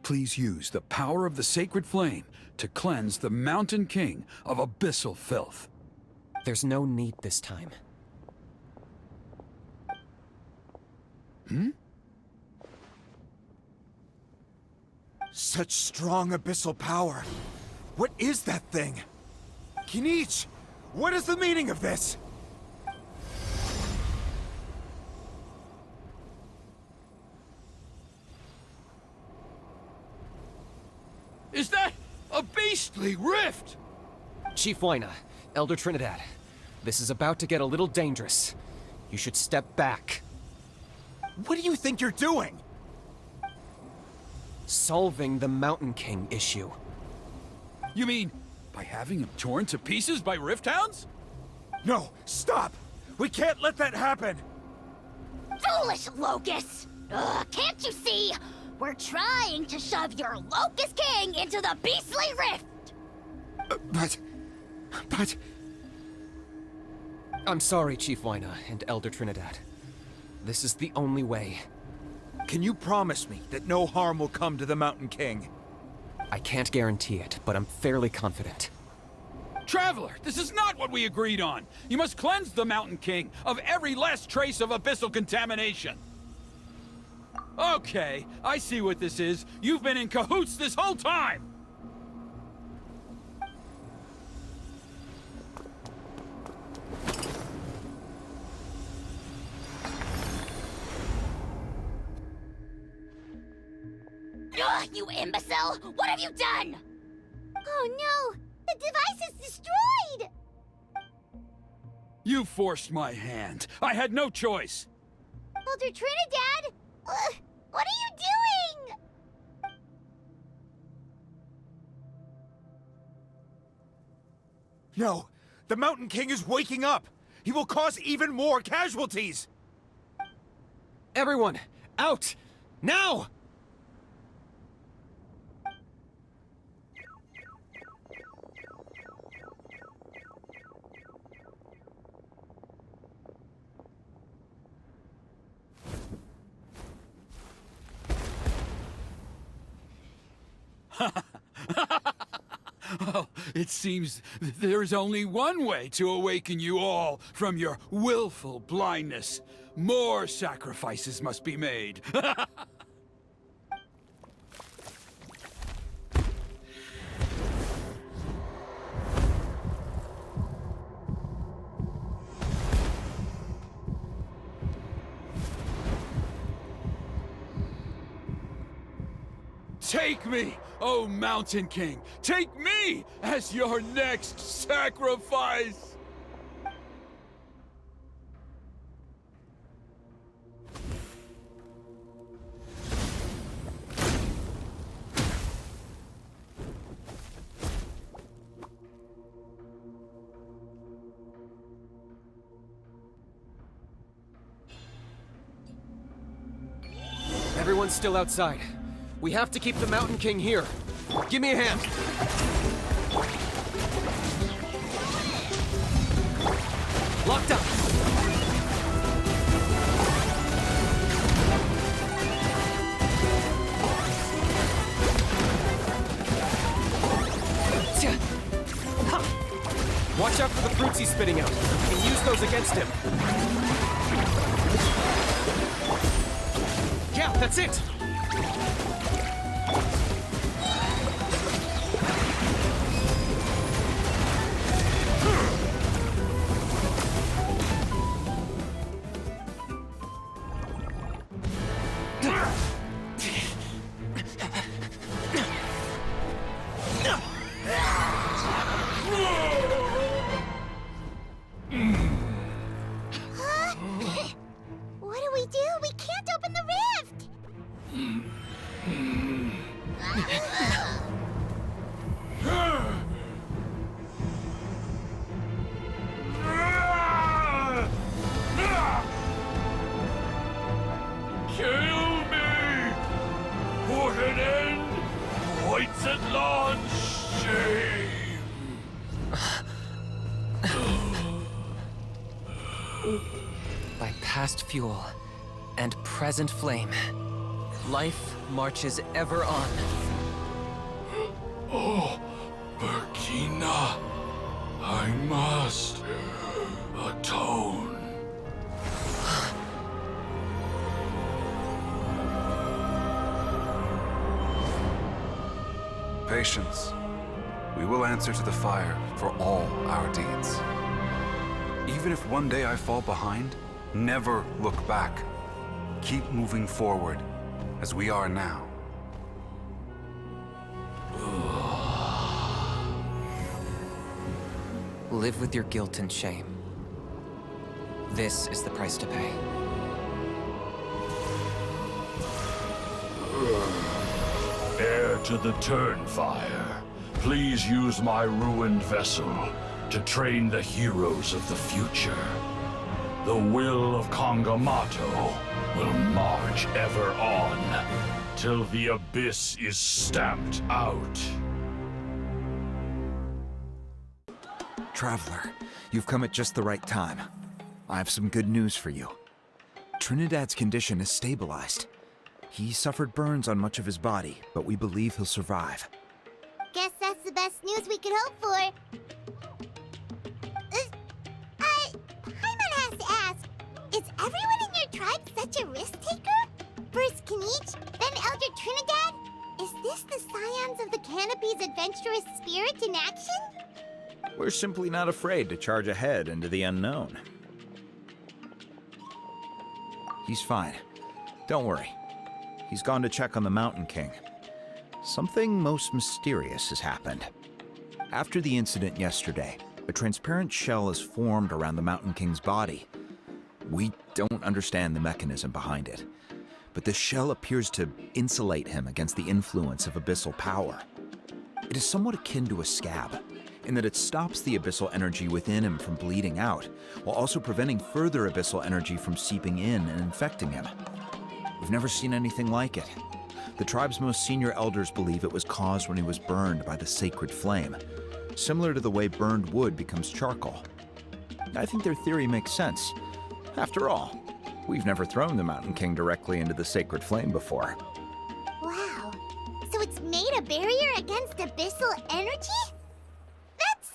C: Please use the power of the sacred flame to cleanse the Mountain King of abyssal filth.
B: There's no need this time.
D: Such strong abyssal power. What is that thing? Kinich, what is the meaning of this?
C: Is that a beastly rift?
B: Chief Wyna, Elder Trinidad, this is about to get a little dangerous. You should step back.
D: What do you think you're doing?
B: Solving the Mountain King issue.
C: You mean by having him torn to pieces by rift hounds?
D: No, stop! We can't let that happen!
J: Foolish Locust! Can't you see? We're trying to shove your Locust King into the beastly rift!
D: But...
B: I'm sorry, Chief Wyna and Elder Trinidad. This is the only way.
D: Can you promise me that no harm will come to the Mountain King?
B: I can't guarantee it, but I'm fairly confident.
C: Traveler, this is not what we agreed on! You must cleanse the Mountain King of every last trace of abyssal contamination! Okay, I see what this is. You've been in cahoots this whole time!
J: Ugh, you imbecile! What have you done?
A: Oh no! The device is destroyed!
C: You forced my hand. I had no choice.
A: Elder Trinidad! What are you doing?
D: No, the Mountain King is waking up! He will cause even more casualties!
B: Everyone, out! Now!
C: Oh, it seems there is only one way to awaken you all from your willful blindness. More sacrifices must be made. Take me, O Mountain King! Take me as your next sacrifice!
B: Everyone's still outside. We have to keep the Mountain King here. Give me a hand. Locked up. Watch out for the fruits he's spitting out. You can use those against him. Yeah, that's it.
A: What do we do? We can't open the rift!
G: Kill me! Put an end to Whites at Lawn's shame!
B: By past fuel and present flame, life marches ever on.
G: Oh, Burkina, I must atone.
K: Patience. We will answer to the fire for all our deeds. Even if one day I fall behind, never look back. Keep moving forward, as we are now.
B: Live with your guilt and shame. This is the price to pay.
G: Heir to the Turnfire, please use my ruined vessel to train the heroes of the future. The will of Kangamato will march ever on, till the abyss is stamped out.
D: Traveler, you've come at just the right time. I have some good news for you. Trinidad's condition is stabilized. He suffered burns on much of his body, but we believe he'll survive.
A: Guess that's the best news we could hope for. Paimon has to ask, is everyone in your tribe such a risk-taker? First Kinich, then Elder Trinidad? Is this the scions of the Canopy's adventurous spirit in action?
D: We're simply not afraid to charge ahead into the unknown. He's fine. Don't worry. He's gone to check on the Mountain King. Something most mysterious has happened. After the incident yesterday, a transparent shell is formed around the Mountain King's body. We don't understand the mechanism behind it, but this shell appears to insulate him against the influence of abyssal power. It is somewhat akin to a scab, in that it stops the abyssal energy within him from bleeding out, while also preventing further abyssal energy from seeping in and infecting him. We've never seen anything like it. The tribe's most senior elders believe it was caused when he was burned by the sacred flame, similar to the way burned wood becomes charcoal. I think their theory makes sense. After all, we've never thrown the Mountain King directly into the sacred flame before.
A: Wow. So it's made a barrier against abyssal energy? That's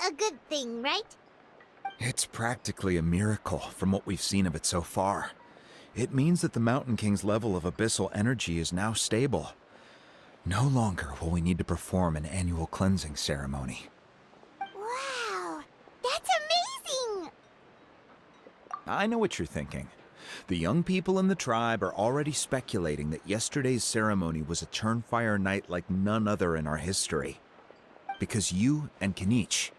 A: a good thing, right?
D: It's practically a miracle from what we've seen of it so far. It means that the Mountain King's level of abyssal energy is now stable. No longer will we need to perform an annual cleansing ceremony.
A: Wow. That's amazing!
D: I know what you're thinking. The young people in the tribe are already speculating that yesterday's ceremony was a Turnfire night like none other in our history. Because you and Kinich,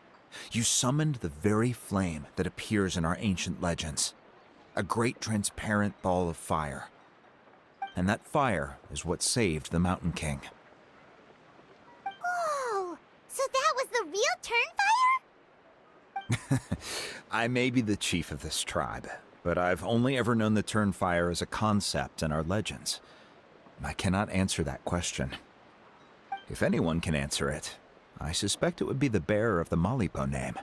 D: you summoned the very flame that appears in our ancient legends. A great transparent ball of fire. And that fire is what saved the Mountain King.
A: Whoa! So that was the real Turnfire?
D: I may be the chief of this tribe, but I've only ever known the Turnfire as a concept in our legends. I cannot answer that question. If anyone can answer it, I suspect it would be the bearer of the Malipo name.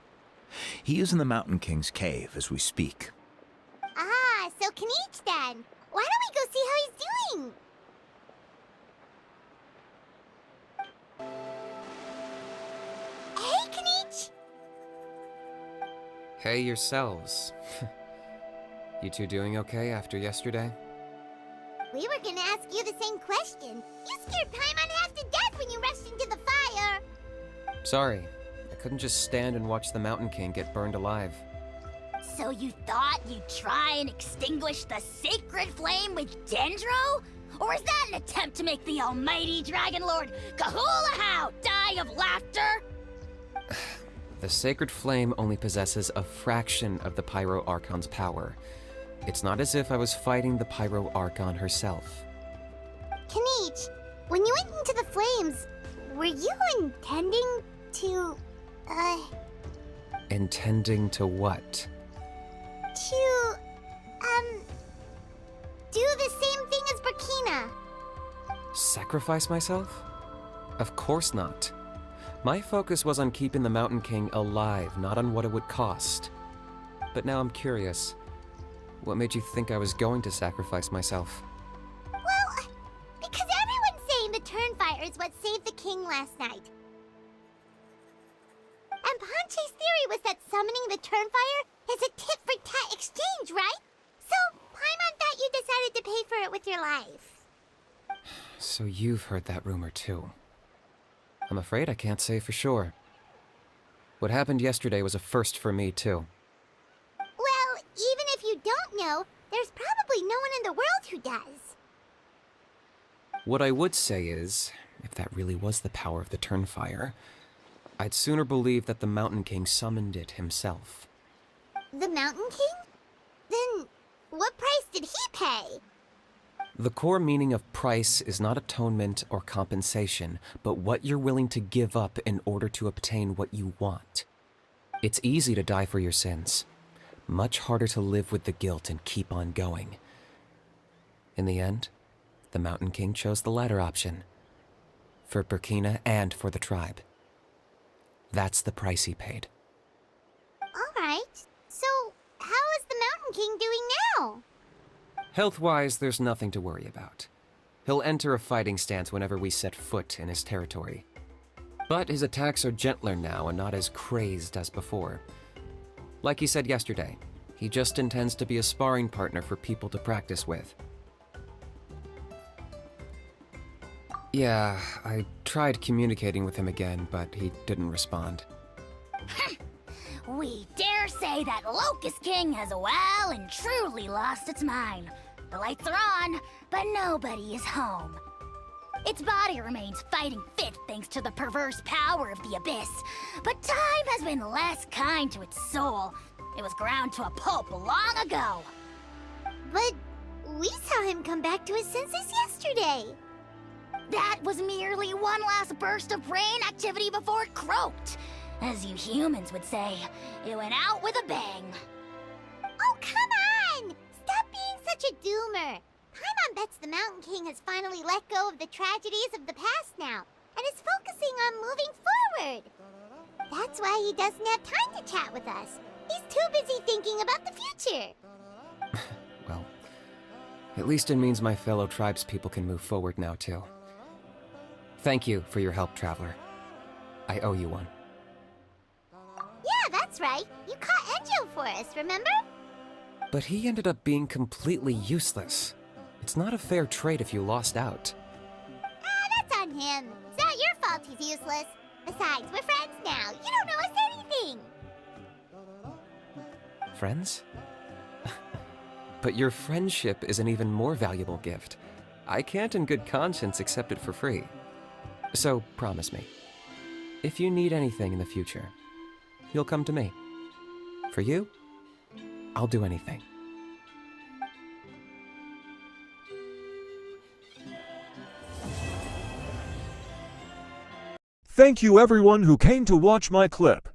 D: He is in the Mountain King's cave as we speak.
A: Ah, so Kinich then. Why don't we go see how he's doing?
B: Hey yourselves. You two doing okay after yesterday?
A: We were gonna ask you the same question. You scared Paimon half to death when you rushed into the fire.
B: Sorry, I couldn't just stand and watch the Mountain King get burned alive.
J: So you thought you'd try and extinguish the sacred flame with Dendro? Or is that an attempt to make the almighty Dragon Lord Kahulahau die of laughter?
B: The sacred flame only possesses a fraction of the Pyro Archon's power. It's not as if I was fighting the Pyro Archon herself.
A: Kinich, when you went into the flames, were you intending to,
B: Intending to what?
A: to, do the same thing as Burkina?
B: Sacrifice myself? Of course not. My focus was on keeping the Mountain King alive, not on what it would cost. But now I'm curious. What made you think I was going to sacrifice myself?
A: Well, because everyone's saying the Turnfire is what saved the king last night. And Ponche's theory was that summoning the Turnfire is a tit-for-tat exchange, right? So, Paimon thought you decided to pay for it with your life.
B: So you've heard that rumor too. I'm afraid I can't say for sure. What happened yesterday was a first for me too.
A: Well, even if you don't know, there's probably no one in the world who does.
B: What I would say is, if that really was the power of the Turnfire, I'd sooner believe that the Mountain King summoned it himself.
A: The Mountain King? Then, what price did he pay?
B: The core meaning of price is not atonement or compensation, but what you're willing to give up in order to obtain what you want. It's easy to die for your sins. Much harder to live with the guilt and keep on going. In the end, the Mountain King chose the latter option. For Burkina and for the tribe. That's the price he paid.
A: Alright, so how is the Mountain King doing now?
B: Health-wise, there's nothing to worry about. He'll enter a fighting stance whenever we set foot in his territory. But his attacks are gentler now and not as crazed as before. Like he said yesterday, he just intends to be a sparring partner for people to practice with. Yeah, I tried communicating with him again, but he didn't respond.
J: We dare say that Locust King has well and truly lost its mind. The lights are on, but nobody is home. Its body remains fighting fit thanks to the perverse power of the Abyss, but time has been less kind to its soul. It was ground to a pulp long ago.
A: But we saw him come back to his senses yesterday.
J: That was merely one last burst of brain activity before it croaked. As you humans would say, it went out with a bang.
A: Oh, come on! Stop being such a doomer. Paimon bets the Mountain King has finally let go of the tragedies of the past now, and is focusing on moving forward. That's why he doesn't have time to chat with us. He's too busy thinking about the future.
B: Well, at least it means my fellow tribespeople can move forward now, too. Thank you for your help, Traveler. I owe you one.
A: Yeah, that's right. You caught Enjo for us, remember?
B: But he ended up being completely useless. It's not a fair trade if you lost out.
A: That's on him. It's not your fault he's useless. Besides, we're friends now. You don't know us anything.
B: Friends? But your friendship is an even more valuable gift. I can't in good conscience accept it for free. So promise me, if you need anything in the future, you'll come to me. For you, I'll do anything.
L: Thank you everyone who came to watch my clip.